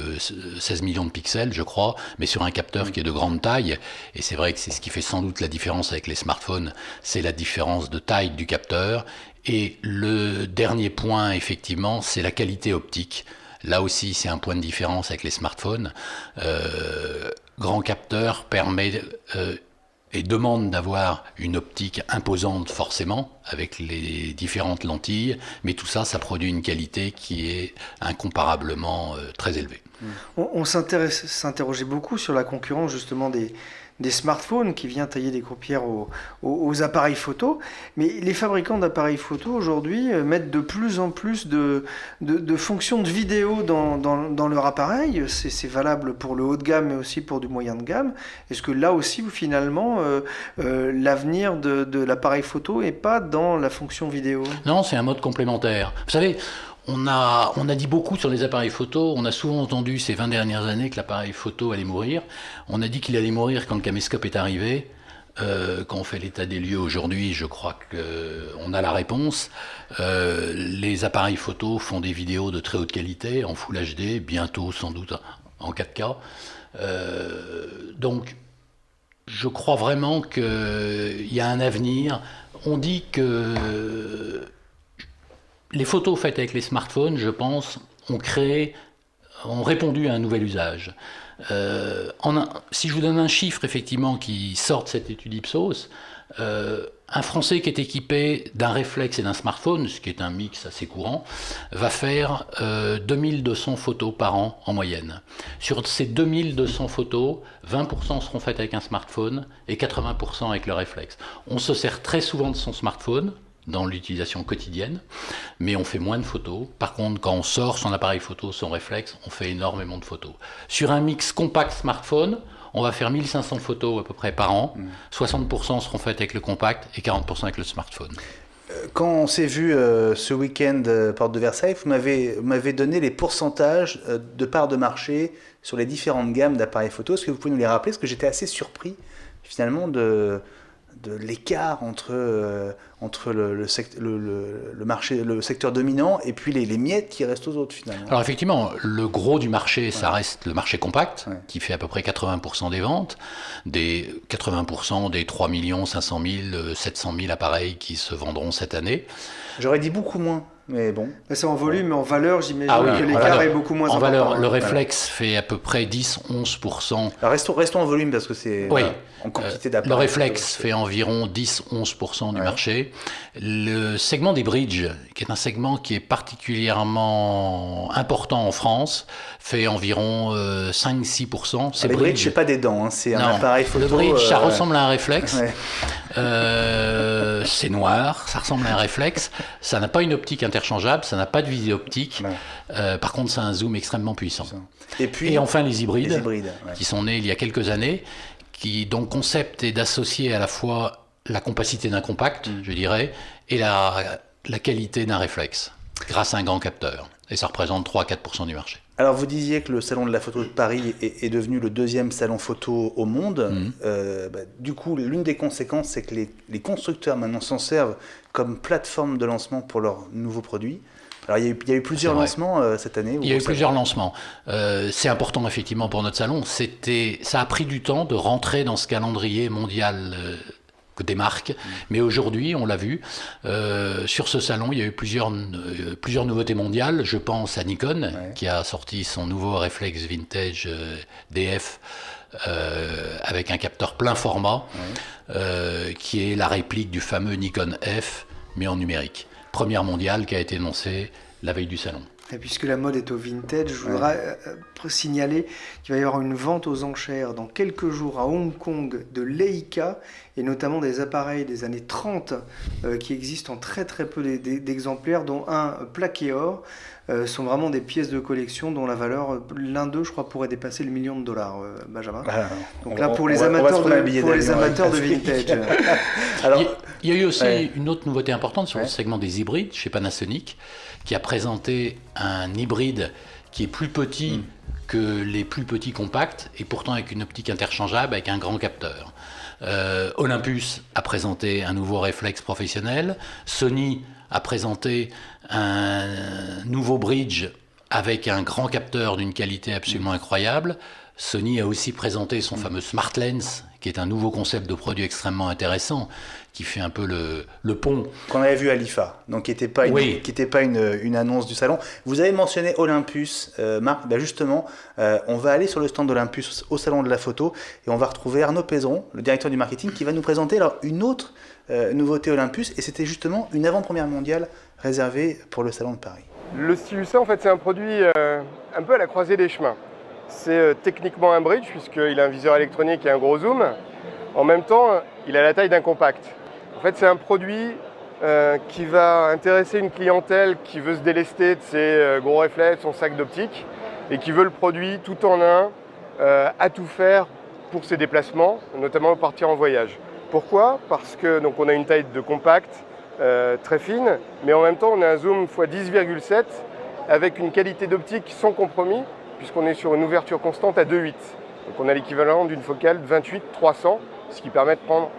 16 millions de pixels, je crois, mais sur un capteur qui est de grande taille. Et c'est vrai que c'est ce qui fait sans doute la différence avec les smartphones, c'est la différence de taille du capteur. Et le dernier point, effectivement, c'est la qualité optique. Là aussi, c'est un point de différence avec les smartphones. Grand capteur permet et demande d'avoir une optique imposante forcément, avec les différentes lentilles, mais tout ça, ça produit une qualité qui est incomparablement très élevée. On s'interrogeait beaucoup sur la concurrence justement des smartphones qui vient tailler des paupières aux appareils photo, mais les fabricants d'appareils photo aujourd'hui mettent de plus en plus de fonctions de vidéo dans leur appareil. C'est valable pour le haut de gamme, mais aussi pour du moyen de gamme. Est-ce que là aussi, finalement, l'avenir de l'appareil photo n'est pas dans la fonction vidéo? Non, c'est un mode complémentaire. Vous savez, on a dit beaucoup sur les appareils photo. On a souvent entendu ces 20 dernières années que l'appareil photo allait mourir. On a dit qu'il allait mourir quand le caméscope est arrivé. Quand on fait l'état des lieux aujourd'hui, je crois qu'on a la réponse. Les appareils photo font des vidéos de très haute qualité, en Full HD, bientôt sans doute en 4K. Donc, je crois vraiment qu'il y a un avenir. On dit que les photos faites avec les smartphones, je pense, ont répondu à un nouvel usage. Si je vous donne un chiffre, effectivement, qui sort de cette étude Ipsos, un Français qui est équipé d'un réflexe et d'un smartphone, ce qui est un mix assez courant, va faire 2200 photos par an en moyenne. Sur ces 2200 photos, 20% seront faites avec un smartphone et 80% avec le réflexe. On se sert très souvent de son smartphone dans l'utilisation quotidienne, mais on fait moins de photos. Par contre, quand on sort son appareil photo, son réflexe, on fait énormément de photos. Sur un mix compact smartphone, on va faire 1500 photos à peu près par an. 60% seront faites avec le compact et 40% avec le smartphone. Quand on s'est vu ce week-end porte de Versailles, vous m'avez donné les pourcentages de part de marché sur les différentes gammes d'appareils photo. Est-ce que vous pouvez nous les rappeler? Parce que j'étais assez surpris finalement de l'écart entre le secteur dominant et puis les miettes qui restent aux autres finalement. Alors effectivement, le gros du marché, ça reste le marché compact, qui fait à peu près 80% des ventes, des 80% des 3 500 000, 700 000 appareils qui se vendront cette année. J'aurais dit beaucoup moins. Mais bon. C'est en volume, mais en valeur, j'imagine que l'écart est beaucoup moins important. En valeur, le réflexe fait à peu près 10-11%. Alors restons en volume parce que c'est en quantité d'appareils. Le réflexe fait environ 10-11% du marché. Le segment des bridges, qui est un segment qui est particulièrement important en France, fait environ 5-6%. Les bridges, c'est pas des dents, c'est un appareil photo. Le bridge, ça ressemble à un réflexe. C'est noir, ça ressemble à un réflexe. Ça n'a pas une optique interchangeable, ça n'a pas de visée optique. Par contre, ça a un zoom extrêmement puissant. Et enfin, les hybrides qui sont nés il y a quelques années, dont le concept est d'associer à la fois la compacité d'un compact, je dirais, et la qualité d'un réflexe, grâce à un grand capteur. Et ça représente 3-4% du marché. Alors, vous disiez que le Salon de la photo de Paris est devenu le 2e salon photo au monde. Du coup, l'une des conséquences, c'est que les constructeurs maintenant s'en servent comme plateforme de lancement pour leurs nouveaux produits. Alors, il y a eu plusieurs lancements cette année. Il y a eu plusieurs lancements. C'est important, effectivement, pour notre salon. Ça a pris du temps de rentrer dans ce calendrier mondial des marques. Mais aujourd'hui, on l'a vu, sur ce salon, il y a eu plusieurs nouveautés mondiales. Je pense à Nikon, qui a sorti son nouveau réflexe vintage DF avec un capteur plein format, qui est la réplique du fameux Nikon F, mais en numérique. Première mondiale qui a été annoncée la veille du salon. Et puisque la mode est au vintage, je voudrais signaler qu'il va y avoir une vente aux enchères dans quelques jours à Hong Kong de Leica, et notamment des appareils des années 30 qui existent en très très peu d'exemplaires, dont un plaqué or. Sont vraiment des pièces de collection dont la valeur, l'un d'eux, je crois, pourrait dépasser le $1 million, Benjamin. Donc là, pour les amateurs de vintage. Alors, il y a eu aussi une autre nouveauté importante sur le segment des hybrides chez Panasonic, qui a présenté un hybride qui est plus petit que les plus petits compacts, et pourtant avec une optique interchangeable avec un grand capteur. Olympus a présenté un nouveau réflexe professionnel. Sony a présenté un nouveau bridge avec un grand capteur d'une qualité absolument incroyable. Sony a aussi présenté son fameux Smart Lens, qui est un nouveau concept de produit extrêmement intéressant, qui fait un peu le pont. Qu'on avait vu à l'IFA, donc qui n'était pas, une annonce du salon. Vous avez mentionné Olympus, Marc. Justement, on va aller sur le stand d'Olympus au salon de la photo, et on va retrouver Arnaud Pézeron, le directeur du marketing, qui va nous présenter une autre nouveauté Olympus, et c'était justement une avant-première mondiale réservée pour le salon de Paris. Le Stylus A, en fait, c'est un produit un peu à la croisée des chemins. C'est techniquement un bridge, puisqu'il a un viseur électronique et un gros zoom. En même temps, il a la taille d'un compact. En fait, c'est un produit qui va intéresser une clientèle qui veut se délester de ses gros réflexes, son sac d'optique, et qui veut le produit tout en un, à tout faire pour ses déplacements, notamment pour partir en voyage. Pourquoi ? Parce que donc, on a une taille de compact très fine, mais en même temps, on a un zoom x 10,7 avec une qualité d'optique sans compromis, puisqu'on est sur une ouverture constante à 2,8. Donc on a l'équivalent d'une focale 28-300, ce qui permet de prendre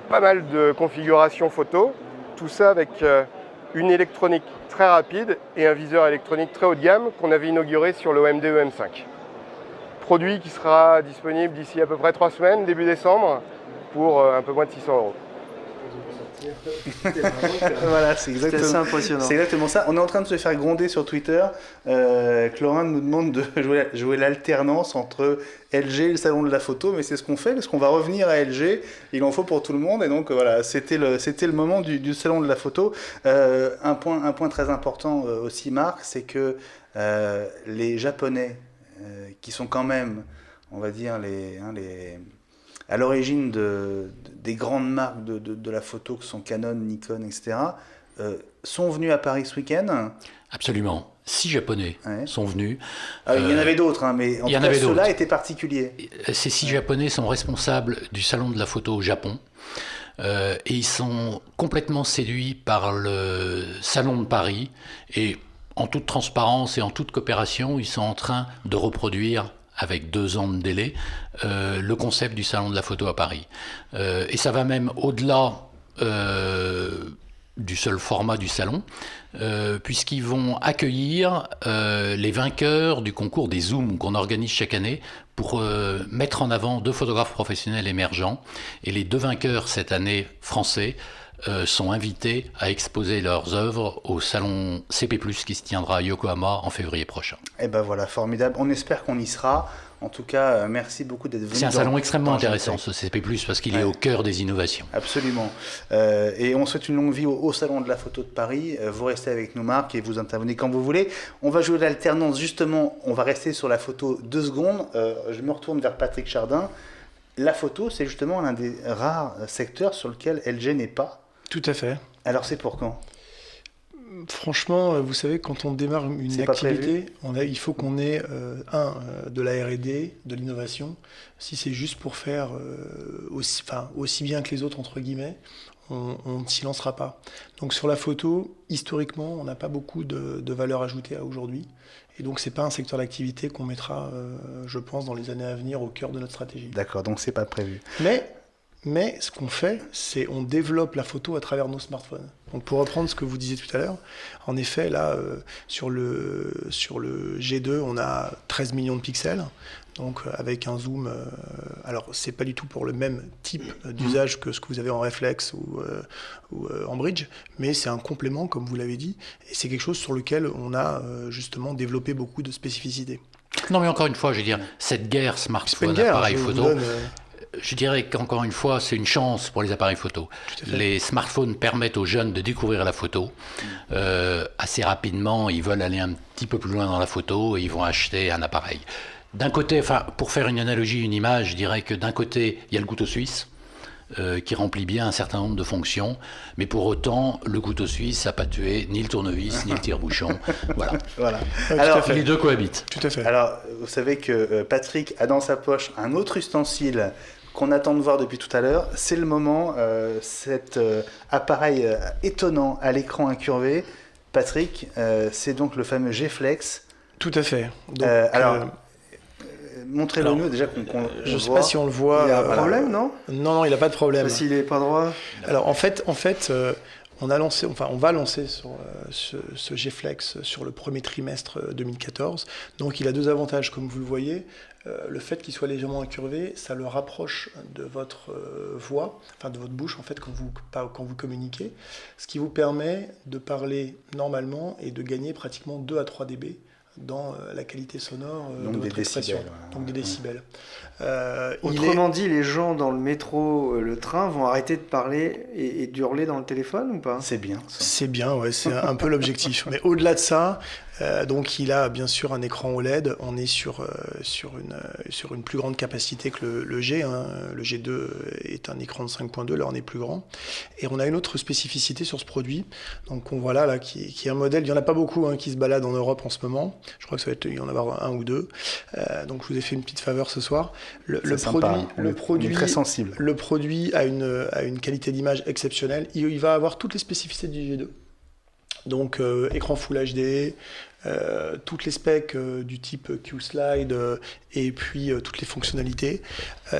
pas mal de configurations photo. Tout ça avec une électronique très rapide et un viseur électronique très haut de gamme qu'on avait inauguré sur l'OMD EM5. Produit qui sera disponible d'ici à peu près 3 semaines, début décembre, pour un peu moins de 600 €. Voilà, c'est exactement ça. On est en train de se faire gronder sur Twitter. Clorin nous demande de jouer l'alternance entre LG et le salon de la photo, mais c'est ce qu'on fait parce qu'on va revenir à LG. Il en faut pour tout le monde, et donc voilà, c'était le moment du salon de la photo. Un point très important aussi, Marc, c'est que les Japonais, qui sont quand même, on va dire, à l'origine des grandes marques de la photo que sont Canon, Nikon, etc., sont venus à Paris ce week-end. Absolument. 6 Japonais sont venus. Il y en avait d'autres, mais en tout cas, ceux-là étaient particuliers. Ces 6 Japonais sont responsables du salon de la photo au Japon. Et ils sont complètement séduits par le salon de Paris. Et en toute transparence et en toute coopération, ils sont en train de reproduire, avec 2 ans de délai, le concept du salon de la photo à Paris. Et ça va même au-delà du seul format du salon, puisqu'ils vont accueillir les vainqueurs du concours des Zooms qu'on organise chaque année pour mettre en avant 2 photographes professionnels émergents. Et les 2 vainqueurs cette année français sont invités à exposer leurs œuvres au salon CP+, qui se tiendra à Yokohama en février prochain. Et ben voilà, formidable. On espère qu'on y sera. En tout cas, merci beaucoup d'être venu. C'est un salon extrêmement intéressant, ce CP+, parce qu'il est au cœur des innovations. Absolument. Et on souhaite une longue vie au Salon de la Photo de Paris. Vous restez avec nous, Marc, et vous intervenez quand vous voulez. On va jouer l'alternance, justement. On va rester sur la photo 2 secondes. Je me retourne vers Patrick Chardin. La photo, c'est justement l'un des rares secteurs sur lequel LG n'est pas. Tout à fait. Alors, c'est pour quand ? Franchement, vous savez, quand on démarre une activité, il faut qu'on ait de la R&D, de l'innovation. Si c'est juste pour faire aussi bien que les autres, entre guillemets, on ne s'y lancera pas. Donc sur la photo, historiquement, on n'a pas beaucoup de valeur ajoutée à aujourd'hui. Et donc, c'est pas un secteur d'activité qu'on mettra, je pense, dans les années à venir au cœur de notre stratégie. D'accord, donc c'est pas prévu. Mais ce qu'on fait, c'est on développe la photo à travers nos smartphones. Donc pour reprendre ce que vous disiez tout à l'heure, en effet, là, sur le G2, on a 13 millions de pixels, donc avec un zoom. Alors, c'est pas du tout pour le même type d'usage que ce que vous avez en réflexe ou en bridge, mais c'est un complément, comme vous l'avez dit, et c'est quelque chose sur lequel on a justement développé beaucoup de spécificités. Non, mais encore une fois, je veux dire, cette guerre smartphone, appareil photo. Je dirais qu'encore une fois, c'est une chance pour les appareils photo. Les smartphones permettent aux jeunes de découvrir la photo. Assez rapidement, ils veulent aller un petit peu plus loin dans la photo et ils vont acheter un appareil. D'un côté, pour faire une analogie, une image, je dirais que d'un côté, il y a le couteau suisse qui remplit bien un certain nombre de fonctions, mais pour autant, le couteau suisse n'a pas tué ni le tournevis, ni le tire-bouchon. Voilà. Alors, les deux cohabitent. Tout à fait. Alors, vous savez que Patrick a dans sa poche un autre ustensile qu'on attend de voir depuis tout à l'heure. C'est le moment, cet appareil étonnant à l'écran incurvé. Patrick, c'est donc le fameux G-Flex. Tout à fait. Donc, montrez-le nous déjà qu'on je ne sais pas si on le voit. Il y a un problème, non ? Non, il n'a pas de problème. S'il n'est pas droit. Alors en fait, on va lancer sur ce G-Flex sur le premier trimestre 2014. Donc il a deux avantages, comme vous le voyez. Le fait qu'il soit légèrement incurvé, ça le rapproche de votre voix, enfin de votre bouche en fait quand vous communiquez, ce qui vous permet de parler normalement et de gagner pratiquement 2 à 3 dB dans la qualité sonore de votre expression. Donc des décibels. Autrement dit, les gens dans le métro, le train vont arrêter de parler et d'hurler dans le téléphone ou pas ? C'est bien. Ça. C'est bien, ouais, c'est un peu l'objectif. Mais au-delà de ça, donc il a bien sûr un écran OLED. On est sur une plus grande capacité que le G. Hein. Le G2 est un écran de 5.2, là on est plus grand. Et on a une autre spécificité sur ce produit. Donc on voit là qui est un modèle. Il n'y en a pas beaucoup qui se baladent en Europe en ce moment. Je crois que il y en avoir un ou deux. Donc je vous ai fait une petite faveur ce soir. Le produit très sensible. Le produit a une qualité d'image exceptionnelle. Il va avoir toutes les spécificités du G2. Donc écran Full HD, toutes les specs du type Q-Slide et puis toutes les fonctionnalités.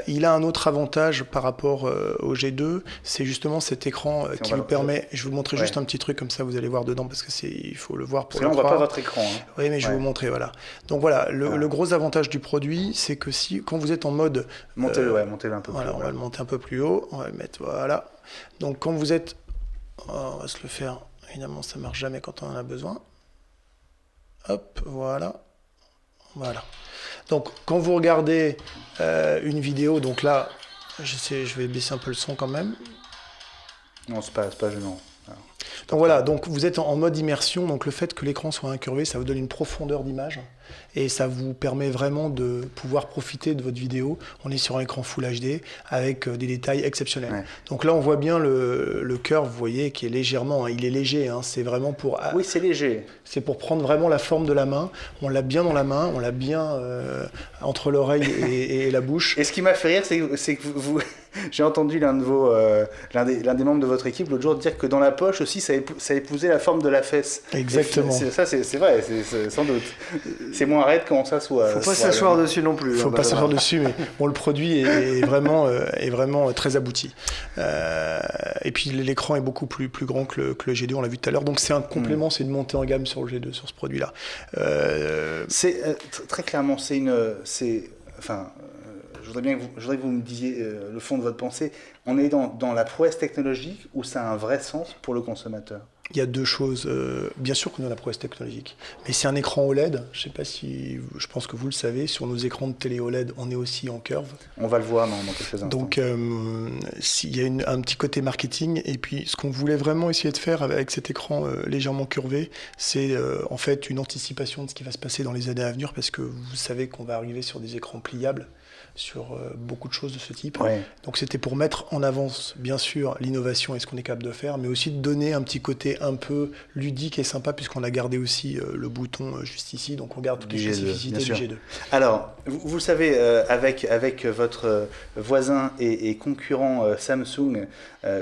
Il a un autre avantage par rapport au G2, c'est justement cet écran qui vous permet, je vais vous montrer juste un petit truc comme ça, vous allez voir dedans parce que il faut le voir pour le croire. On voit pas votre écran. Hein. Oui, mais je vais vous montrer, voilà. Donc voilà, le gros avantage du produit, c'est que quand vous êtes en mode... Montez-le un peu plus haut. On va le monter un peu plus haut, on va le mettre, voilà. Donc quand vous êtes... on va se le faire... Évidemment, ça ne marche jamais quand on en a besoin. Hop, voilà. Donc, quand vous regardez une vidéo, donc là, je vais baisser un peu le son quand même. Non, c'est pas gênant. Donc voilà, donc vous êtes en mode immersion, donc le fait que l'écran soit incurvé, ça vous donne une profondeur d'image et ça vous permet vraiment de pouvoir profiter de votre vidéo. On est sur un écran Full HD avec des détails exceptionnels. Ouais. Donc là, on voit bien le curve, vous voyez, qui est légèrement, il est léger, c'est vraiment pour... Oui, c'est léger. C'est pour prendre vraiment la forme de la main. On l'a bien dans la main, on l'a bien entre l'oreille et la bouche. Et ce qui m'a fait rire, c'est que vous j'ai entendu l'un des membres de votre équipe l'autre jour dire que dans la poche aussi, ça épousait la forme de la fesse. Exactement. C'est vrai, c'est sans doute. C'est moins raide quand on s'assoit. Faut pas s'asseoir dessus non plus. Faut pas s'asseoir dessus, mais bon, le produit est vraiment très abouti. Et puis l'écran est beaucoup plus grand que le G2, on l'a vu tout à l'heure. Donc c'est un complément, c'est une montée en gamme sur le G2, sur ce produit-là. Très clairement, je voudrais que vous me disiez le fond de votre pensée. On est dans la prouesse technologique ou ça a un vrai sens pour le consommateur ? Il y a deux choses. Bien sûr qu'on a la prouesse technologique, mais c'est un écran OLED. Je pense que vous le savez, sur nos écrans de télé OLED, on est aussi en curve. On va le voir dans quelques instants. Donc, il y a un petit côté marketing. Et puis, ce qu'on voulait vraiment essayer de faire avec cet écran légèrement curvé, c'est en fait une anticipation de ce qui va se passer dans les années à venir, parce que vous savez qu'on va arriver sur des écrans pliables, sur beaucoup de choses de ce type. Ouais. Donc c'était pour mettre en avance, bien sûr, l'innovation et ce qu'on est capable de faire, mais aussi de donner un petit côté un peu ludique et sympa, puisqu'on a gardé aussi le bouton juste ici, donc on garde toutes les spécificités du G2. Alors, vous le savez, avec votre voisin et concurrent Samsung,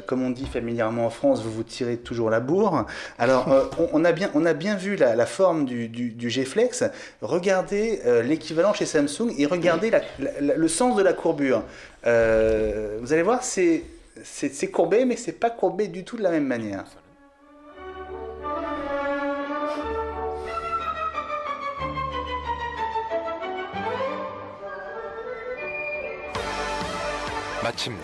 comme on dit familièrement en France, vous vous tirez toujours la bourre. Alors, on a bien vu la forme du G Flex. Regardez l'équivalent chez Samsung et regardez le sens de la courbure. Vous allez voir, c'est courbé, mais c'est pas courbé du tout de la même manière. 마침내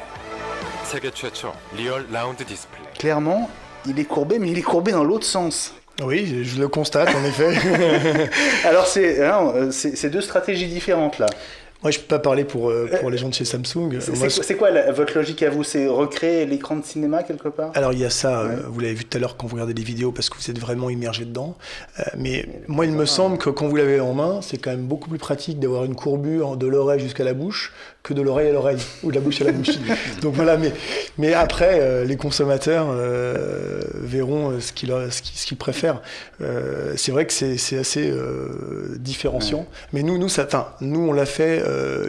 세계 최초 리얼 라운드 디스플레이. Clairement, il est courbé, mais il est courbé dans l'autre sens. Oui, je le constate en effet. Alors c'est deux stratégies différentes là. Moi, je ne peux pas parler pour les gens de chez Samsung. C'est quoi votre logique à vous? C'est recréer l'écran de cinéma quelque part? Alors, il y a ça, vous l'avez vu tout à l'heure quand vous regardez les vidéos, parce que vous êtes vraiment immergé dedans. Mais moi, il me semble que quand vous l'avez en main, c'est quand même beaucoup plus pratique d'avoir une courbure de l'oreille jusqu'à la bouche que de l'oreille à l'oreille, ou de la bouche à la bouche. Donc voilà, mais après, les consommateurs verront ce qu'ils préfèrent. C'est vrai que c'est assez différenciant. Mais nous, on l'a fait...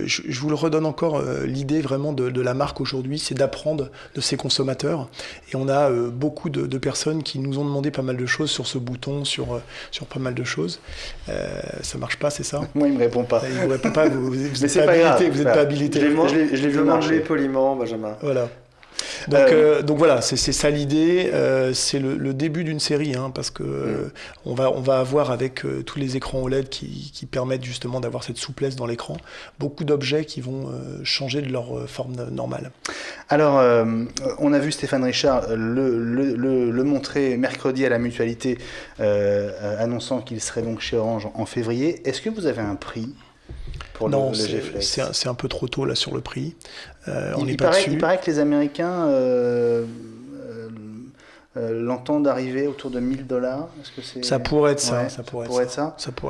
je vous le redonne encore, l'idée vraiment de la marque aujourd'hui, c'est d'apprendre de ses consommateurs. Et on a beaucoup de personnes qui nous ont demandé pas mal de choses sur ce bouton, sur pas mal de choses. Ça marche pas, c'est ça? Moi, il me répond pas. Il vous répond pas, vous n'êtes pas habilité. Vous n'êtes pas habilité. Je l'ai vu marcher poliment, Benjamin. Voilà. Donc voilà, c'est ça l'idée. C'est le début d'une série, parce que on va avoir avec tous les écrans OLED qui permettent justement d'avoir cette souplesse dans l'écran, beaucoup d'objets qui vont changer de leur forme normale. Alors, on a vu Stéphane Richard le montrer mercredi à la Mutualité, annonçant qu'il serait donc chez Orange en février. Est-ce que vous avez un prix pour le G Flex? C'est un peu trop tôt là sur le prix. Il paraît que les Américains l'entendent arriver autour de $1 000. Est-ce que c'est... Ça pourrait être ça. Ouais, ça pourrait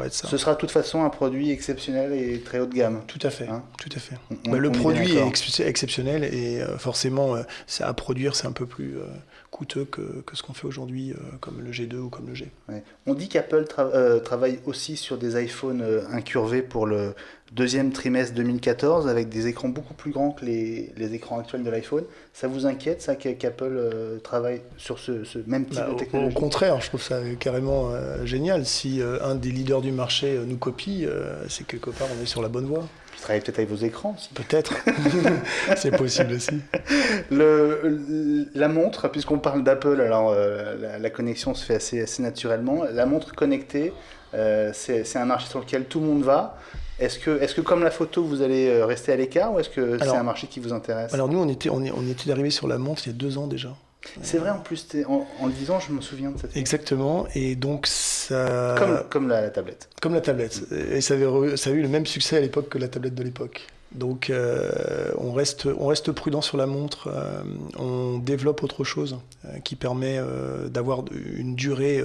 être ça. Ce sera de toute façon un produit exceptionnel et très haut de gamme. Tout à fait. Tout à fait. Le produit est exceptionnel et forcément, à produire, c'est un peu plus coûteux que ce qu'on fait aujourd'hui, comme le G2 ou comme le G. Ouais. On dit qu'Apple travaille aussi sur des iPhones incurvés pour le deuxième trimestre 2014 avec des écrans beaucoup plus grands que les écrans actuels de l'iPhone. Ça vous inquiète, ça, qu'Apple travaille sur ce même type de technologie? Au contraire, je trouve ça carrément génial. Si un des leaders du marché nous copie, c'est quelque part on est sur la bonne voie. Vous travaillez peut-être avec vos écrans aussi. Peut-être. C'est possible aussi. La montre, puisqu'on parle d'Apple, alors la connexion se fait assez naturellement. La montre connectée, c'est un marché sur lequel tout le monde va. Est-ce que comme la photo, vous allez rester à l'écart ou est-ce que c'est un marché qui vous intéresse? Alors nous, on était arrivé sur la montre il y a 2 ans déjà. C'est vrai, en plus, en le disant, je me souviens de cette... Exactement, et donc ça... Comme la tablette. Comme la tablette, et ça a eu le même succès à l'époque que la tablette de l'époque. Donc on reste prudent sur la montre, on développe autre chose qui permet d'avoir une durée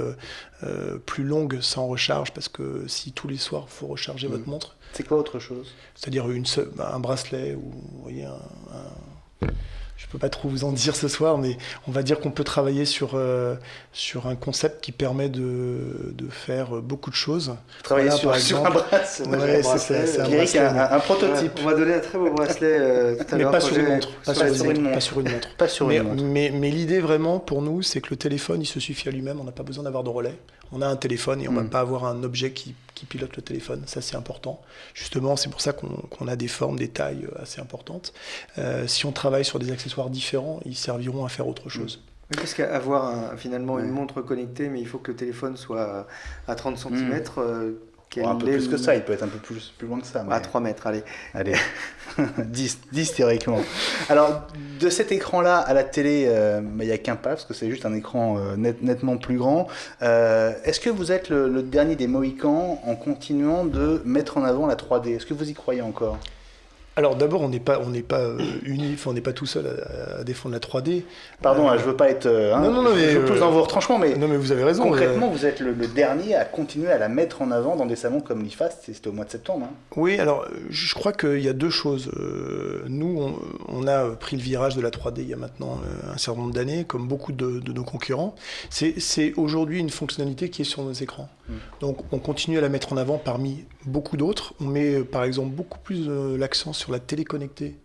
plus longue sans recharge, parce que si tous les soirs il faut recharger votre montre... C'est quoi autre chose? C'est-à-dire un bracelet ou vous voyez je ne peux pas trop vous en dire ce soir, mais on va dire qu'on peut travailler sur un concept qui permet de faire beaucoup de choses. Travailler sur un bracelet. C'est un prototype. On va donner un très beau bracelet tout à l'heure. Mais pas sur une montre. Pas sur une montre. Mais l'idée vraiment pour nous, c'est que le téléphone, il se suffit à lui-même. On n'a pas besoin d'avoir de relais. On a un téléphone et on ne va pas avoir un objet qui pilote le téléphone. Ça, c'est important. Justement, c'est pour ça qu'on a des formes, des tailles assez importantes. Si on travaille sur des accessoires différents, ils serviront à faire autre chose. Parce qu'avoir finalement une montre connectée, mais il faut que le téléphone soit à 30 cm. Un peu plus que ça, il peut être un peu plus loin que ça. À 3 mètres, allez. 10 théoriquement. Alors, de cet écran-là à la télé, il n'y a qu'un pas, parce que c'est juste un écran nettement plus grand. Est-ce que vous êtes le dernier des Mohicans en continuant de mettre en avant la 3D? Est-ce que vous y croyez encore? Alors d'abord, on n'est pas unis, on n'est pas tout seul à défendre la 3D. Pardon, je veux pas être. Je pousse dans vos retranchements, mais. Non, mais vous avez raison. Concrètement, vous êtes le dernier à continuer à la mettre en avant dans des salons comme l'IFAST, c'était au mois de septembre. Oui, alors je crois qu'il y a deux choses. Nous, on a pris le virage de la 3D il y a maintenant un certain nombre d'années, comme beaucoup de nos concurrents. C'est aujourd'hui une fonctionnalité qui est sur nos écrans. Donc on continue à la mettre en avant parmi beaucoup d'autres. On met par exemple beaucoup plus l'accent sur la télé connectée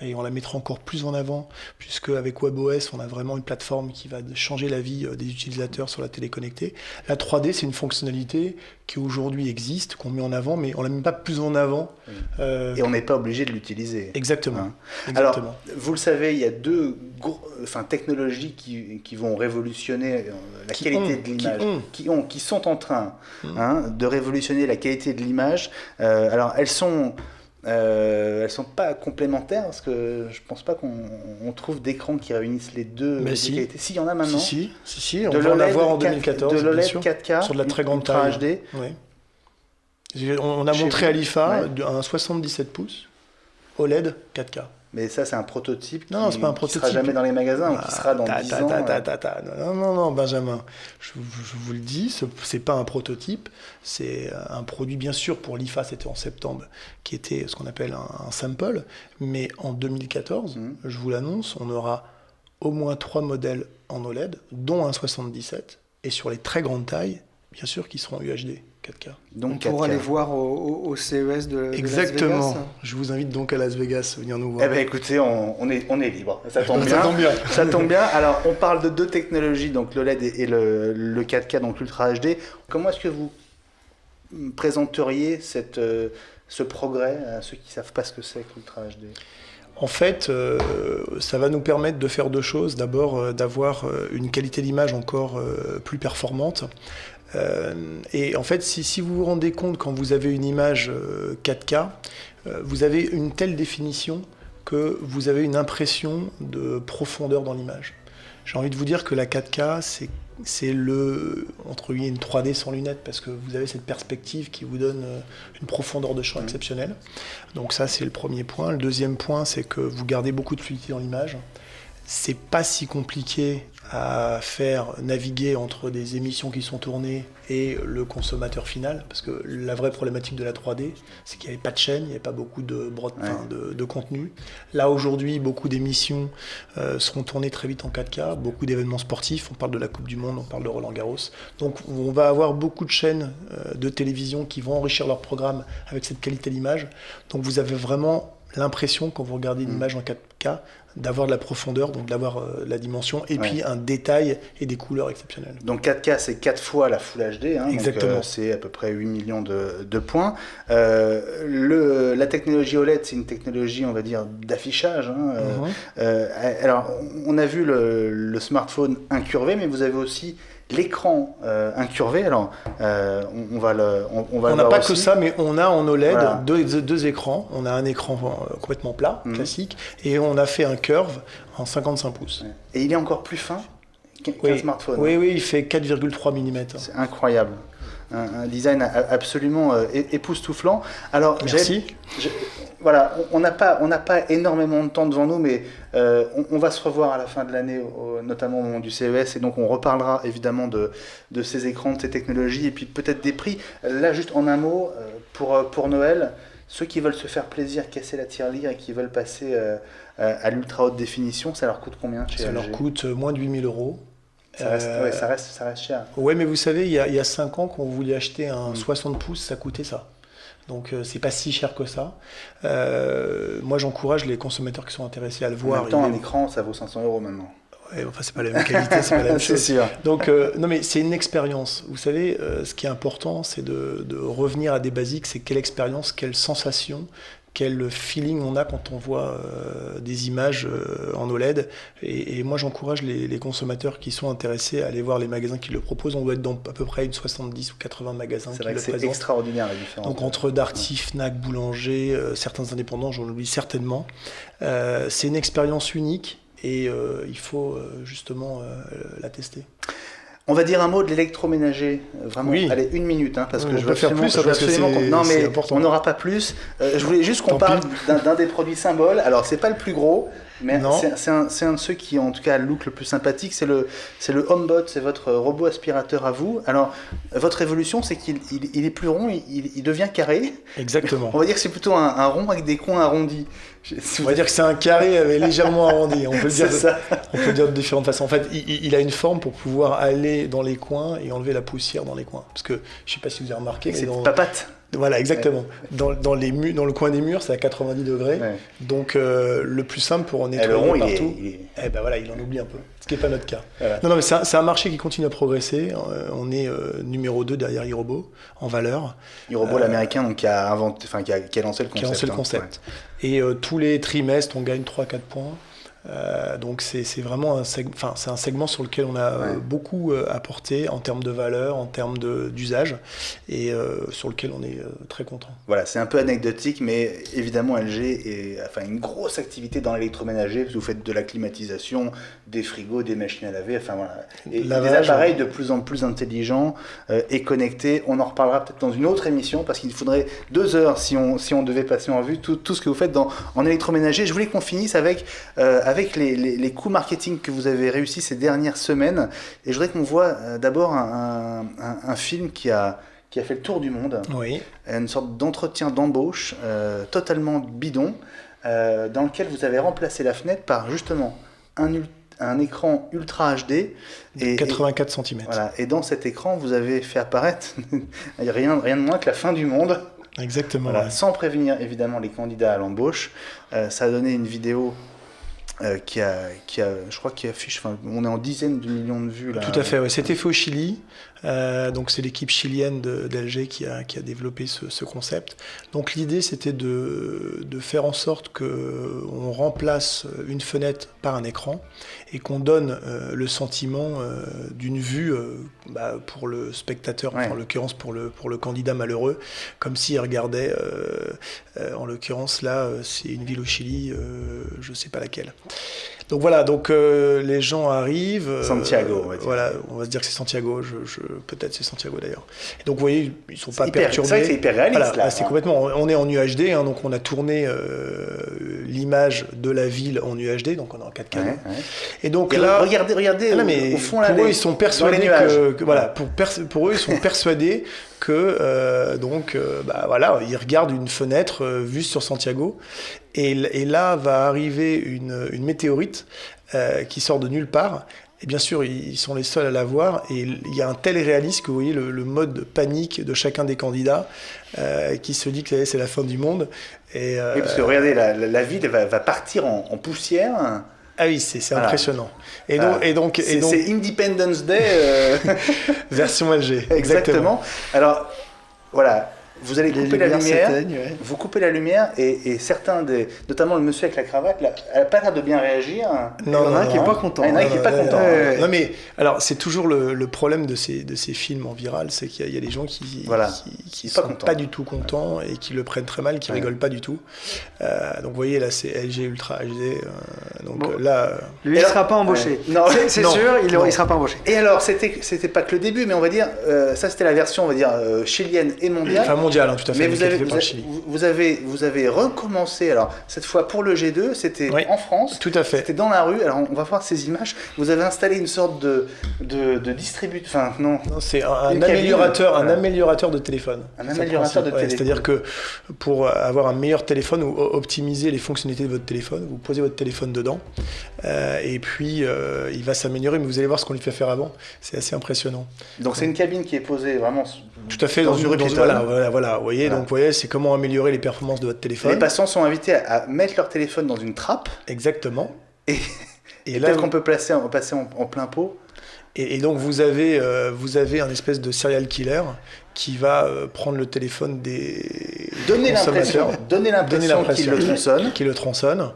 et on la mettra encore plus en avant puisque avec WebOS on a vraiment une plateforme qui va changer la vie des utilisateurs sur la télé connectée. La 3D c'est une fonctionnalité qui aujourd'hui existe, qu'on met en avant, mais on ne la met pas plus en avant. Et on n'est pas obligé de l'utiliser. Exactement. Alors, vous le savez, il y a deux technologies qui vont révolutionner la qualité de l'image, qui sont en train de révolutionner la qualité de l'image. Alors, elles sont pas complémentaires parce que je pense pas qu'on trouve d'écrans qui réunissent les deux qualités. Si, il y en a maintenant. Si, on va en avoir en 2014. De l'OLED bien sûr, 4K sur de la très grande taille. HD. Oui. On a montré à l'IFA un 77 pouces OLED 4K. Mais ça, c'est un prototype qui ne sera jamais dans les magasins ou qui sera dans 10 ans. Non, Benjamin. Je vous le dis, c'est pas un prototype. C'est un produit, bien sûr, pour l'IFA, c'était en septembre, qui était ce qu'on appelle un sample. Mais en 2014, je vous l'annonce, on aura au moins 3 modèles en OLED, dont un 77, et sur les très grandes tailles, bien sûr, qui seront UHD. 4K. Donc on pourra aller voir au CES de Exactement. Las Vegas. Je vous invite donc à Las Vegas, venir nous voir. Eh bien écoutez, on est libre. Ça tombe bien. Ça tombe bien. Alors on parle de deux technologies, donc l'OLED et le 4K, donc l'Ultra HD. Comment est-ce que vous présenteriez ce progrès à ceux qui ne savent pas ce que c'est que l'Ultra HD ? En fait, ça va nous permettre de faire deux choses. D'abord, d'avoir une qualité d'image encore plus performante. Et en fait, si vous vous rendez compte, quand vous avez une image 4K, vous avez une telle définition que vous avez une impression de profondeur dans l'image. J'ai envie de vous dire que la 4K, c'est entre guillemets une 3D sans lunettes, parce que vous avez cette perspective qui vous donne une profondeur de champ exceptionnelle. Donc ça, c'est le premier point. Le deuxième point, c'est que vous gardez beaucoup de fluidité dans l'image. C'est pas si compliqué à faire naviguer entre des émissions qui sont tournées et le consommateur final, parce que la vraie problématique de la 3D, c'est qu'il n'y avait pas de chaîne, il n'y avait pas beaucoup de contenu. Là, aujourd'hui, beaucoup d'émissions seront tournées très vite en 4K, beaucoup d'événements sportifs, on parle de la Coupe du Monde, on parle de Roland-Garros. Donc, on va avoir beaucoup de chaînes de télévision qui vont enrichir leur programme avec cette qualité d'image. Donc, vous avez vraiment l'impression, quand vous regardez une image en 4K, d'avoir de la profondeur, donc d'avoir la dimension, et puis un détail et des couleurs exceptionnelles. Donc 4K, c'est 4 fois la Full HD, exactement. Donc, c'est à peu près 8 millions de points. La technologie OLED, c'est une technologie, on va dire, d'affichage. Alors, on a vu le smartphone incurvé, mais vous avez aussi l'écran incurvé. Alors, on n'a pas que ça, mais on a en OLED deux écrans. On a un écran complètement plat, classique, et on a fait un curve en 55 pouces. Et il est encore plus fin qu'un smartphone. Oui, il fait 4,3 mm. C'est incroyable. Un design absolument époustouflant. Alors, merci. Voilà, on n'a pas énormément de temps devant nous, mais on va se revoir à la fin de l'année, notamment au moment du CES, et donc on reparlera évidemment de ces écrans, de ces technologies, et puis peut-être des prix. Là, juste en un mot, pour Noël, ceux qui veulent se faire plaisir, casser la tirelire et qui veulent passer à l'ultra haute définition, ça leur coûte combien chez LG ? Ça leur coûte moins de 8 000 euros. Ça reste cher. Ouais, mais vous savez, il y a 5 ans, quand vous vouliez acheter un 60 pouces, ça coûtait ça. Donc c'est pas si cher que ça. Moi j'encourage les consommateurs qui sont intéressés à le voir. En même temps, un écran ça vaut 500 euros maintenant. Ouais, enfin c'est pas la même qualité, c'est pas la même chose. C'est sûr. Donc non mais c'est une expérience. Vous savez, ce qui est important, c'est de revenir à des basiques. C'est quelle expérience, quelle sensation, quel feeling on a quand on voit des images en OLED. Et moi, j'encourage les consommateurs qui sont intéressés à aller voir les magasins qui le proposent. On doit être dans à peu près une 70 ou 80 magasins qui le présentent. C'est extraordinaire la différence. Donc entre Darty, Fnac, Boulanger, certains indépendants, j'en oublie certainement. C'est une expérience unique et il faut justement la tester. On va dire un mot de l'électroménager, vraiment. Oui. Allez, 1 minute, hein, parce que je veux peut faire absolument, plus, je veux parce que absolument c'est- non, c'est mais important. on n'aura pas plus. Je voulais juste qu'on Tant parle pis. d'un des produits symboles. Alors, c'est pas le plus gros, mais Non. c'est un de ceux qui, en tout cas, a le look le plus sympathique. C'est le HomeBot, c'est votre robot aspirateur à vous. Alors, votre évolution, c'est qu'il est plus rond, il devient carré. Exactement. On va dire que c'est plutôt un rond avec des coins arrondis. On va dire que c'est un carré légèrement arrondi. On peut le dire, C'est ça. on peut le dire de différentes façons. En fait, il a une forme pour pouvoir aller dans les coins et enlever la poussière dans les coins. Parce que, je ne sais pas si vous avez remarqué, mais C'est dans... papate. Voilà, exactement. Dans le coin des murs, c'est à 90 degrés. Ouais. Donc, le plus simple pour en Et nettoyer le rond, partout, il est... eh ben voilà, il en oublie un peu. Ce qui n'est pas notre cas. Voilà. Non, mais c'est un marché qui continue à progresser. On est numéro 2 derrière iRobot en valeur. iRobot, l'américain, donc, qui a inventé, enfin, qui a lancé le concept. Qui a lancé le hein. concept. Et tous les trimestres, on gagne 3-4 points. Donc c'est vraiment c'est un segment sur lequel on a beaucoup apporté en termes de valeur, en termes d'usage, et sur lequel on est très content. Voilà, c'est un peu anecdotique, mais évidemment LG a une grosse activité dans l'électroménager, parce que vous faites de la climatisation, des frigos, des machines à laver, enfin voilà, et des appareils de plus en plus intelligents et connectés. On en reparlera peut-être dans une autre émission, parce qu'il faudrait 2 heures si on devait passer en vue tout ce que vous faites en électroménager. Je voulais qu'on finisse avec les coups marketing que vous avez réussi ces dernières semaines, et je voudrais qu'on voit d'abord un film qui a fait le tour du monde, Oui. une sorte d'entretien d'embauche totalement bidon, dans lequel vous avez remplacé la fenêtre par justement un écran Ultra HD. Et 84 cm. Voilà, et dans cet écran, vous avez fait apparaître rien de moins que la fin du monde. Exactement. Voilà, Ouais. sans prévenir évidemment les candidats à l'embauche. Ça a donné une vidéo je crois qu'il affiche, on est en dizaines de millions de vues là. Tout à fait, ouais. C'était fait au Chili, donc c'est l'équipe chilienne d'LG qui a développé ce concept. Donc l'idée c'était de faire en sorte qu'on remplace une fenêtre par un écran et qu'on donne le sentiment d'une vue pour le spectateur, Ouais. en l'occurrence pour le candidat malheureux, comme s'il regardait, en l'occurrence là, c'est une ville au Chili, je ne sais pas laquelle. Donc voilà, les gens arrivent. Santiago, on va dire. Voilà, on va se dire que c'est Santiago. Peut-être c'est Santiago d'ailleurs. Et donc vous voyez, ils sont pas hyper, perturbés. c'est vrai que c'est hyper réaliste, Voilà, là. c'est complètement. On est en UHD, hein, donc on a tourné l'image de la ville en UHD, donc on est en 4K. Ouais. Et donc Et là, regardez ah non, mais au fond là, pour eux, ils sont persuadés nuages. pour eux, ils sont persuadés que voilà, ils regardent une fenêtre vue sur Santiago, et là va arriver une météorite qui sort de nulle part. Et bien sûr, ils sont les seuls à la voir, et il y a un tel réalisme que vous voyez le mode panique de chacun des candidats qui se dit que c'est la fin du monde. Et, Oui, parce que regardez, la ville va partir en poussière. ah oui, c'est Voilà. impressionnant. C'est Independence Day. Version LG. Exactement. Alors, voilà, vous allez couper la lumière. s'éteignent, Vous coupez la lumière et certains notamment le monsieur avec la cravate, là, elle n'a pas l'air de bien réagir. Il y en a un qui est pas content. Il y en a un qui est pas content. Non mais alors c'est toujours le problème de ces films en viral, c'est qu'il y a des gens qui Pas sont contents. pas du tout contents et qui le prennent très mal, qui rigolent pas du tout. Donc vous voyez là c'est LG Ultra HD. Là. Lui, il ne sera pas embauché. Non. C'est Non. sûr, il Non. ne sera pas embauché. Et alors, c'était pas que le début, mais on va dire, ça c'était la version, on va dire, chilienne et mondiale. Enfin mondial, hein, tout à fait. Mais vous avez recommencé, alors cette fois pour le G2, c'était Oui, en France, tout à fait. c'était dans la rue, alors on va voir ces images, vous avez installé une sorte de distributeur, enfin non, Non, c'est Une un cabine, améliorateur, voilà. un améliorateur de téléphone. Un C'est améliorateur le de principe, téléphone. C'est-à-dire que pour avoir un meilleur téléphone ou optimiser les fonctionnalités de votre téléphone, vous posez votre téléphone dedans et puis il va s'améliorer, mais vous allez voir ce qu'on lui fait faire avant. C'est assez impressionnant. donc c'est une cabine qui est posée vraiment Tout à fait dans une rue piétonne. voilà, vous voyez, Voilà. donc vous voyez, c'est comment améliorer les performances de votre téléphone. Les patients sont invités à mettre leur téléphone dans une trappe Exactement. et là, peut-être qu'on peut passer en plein pot. Et donc vous avez un espèce de serial killer qui va prendre le téléphone des Donner consommateurs, l'impression qu'il le tronçonne. qui le tronçonne.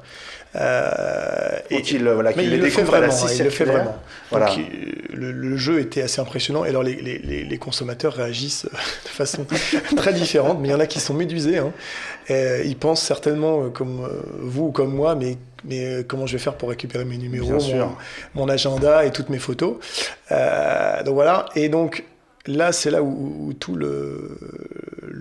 Et qu'il le fait vraiment. Il le fait vraiment. Voilà. Donc, le jeu était assez impressionnant. Et alors les consommateurs réagissent de façon très différente, mais il y en a qui sont médusés. Hein. Ils pensent certainement comme vous ou comme moi, mais comment je vais faire pour récupérer mes numéros, mon agenda et toutes mes photos. Donc voilà. Et donc là, c'est là où tout le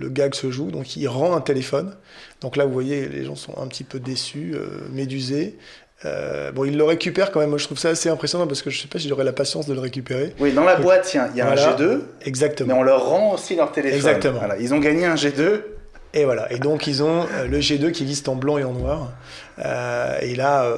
gag se joue. Donc il rend un téléphone. Donc là, vous voyez, les gens sont un petit peu déçus, médusés. Il le récupère quand même. Moi, je trouve ça assez impressionnant parce que je ne sais pas si j'aurais la patience de le récupérer. Oui, dans la boîte, il y a un G2. Exactement. Mais on leur rend aussi leur téléphone. Exactement. Voilà, ils ont gagné un G2. Et voilà. Et donc, ils ont le G2 qui existe en blanc et en noir. Et là,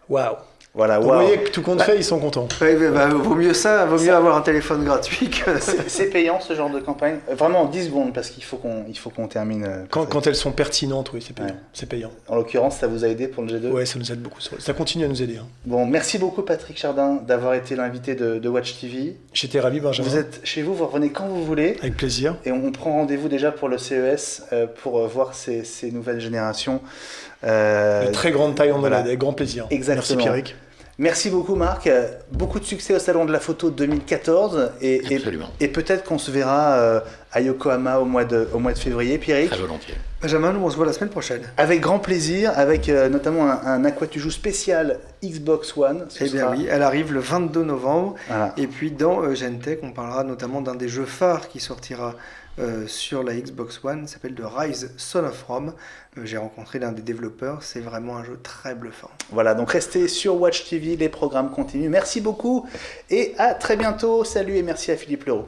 waouh. Voilà, vous voyez que tout compte fait, ils sont contents. Ouais, vaut mieux mieux avoir un téléphone gratuit que... C'est payant ce genre de campagne. Vraiment en 10 secondes parce qu'il faut qu'on termine. Quand elles sont pertinentes, oui, c'est payant. Ouais. C'est payant. En l'occurrence, ça vous a aidé pour le G2 ? Oui, ça nous aide beaucoup. Ça continue à nous aider. Hein. Bon, merci beaucoup Patrick Chardin d'avoir été l'invité de Watch TV. J'étais ravi, Benjamin. Vous êtes chez vous revenez quand vous voulez. Avec plaisir. Et on prend rendez-vous déjà pour le CES pour voir ces nouvelles générations. De très grande taille en OLED, avec grand plaisir. Exactement. Merci Pierrick. Merci beaucoup Marc, beaucoup de succès au Salon de la Photo 2014 et peut-être qu'on se verra à Yokohama au mois de février. Pierrick ? Très volontiers. Benjamin, nous on se voit la semaine prochaine. Avec grand plaisir, avec notamment un Aquatujou spécial Xbox One. Oui, elle arrive le 22 novembre. Voilà. Et puis dans Gentech, on parlera notamment d'un des jeux phares qui sortira sur la Xbox One, s'appelle The Rise Son of Rome. J'ai rencontré l'un des développeurs, c'est vraiment un jeu très bluffant. Voilà, donc restez sur Watch TV, les programmes continuent. Merci beaucoup et à très bientôt. Salut et merci à Philippe Leroux.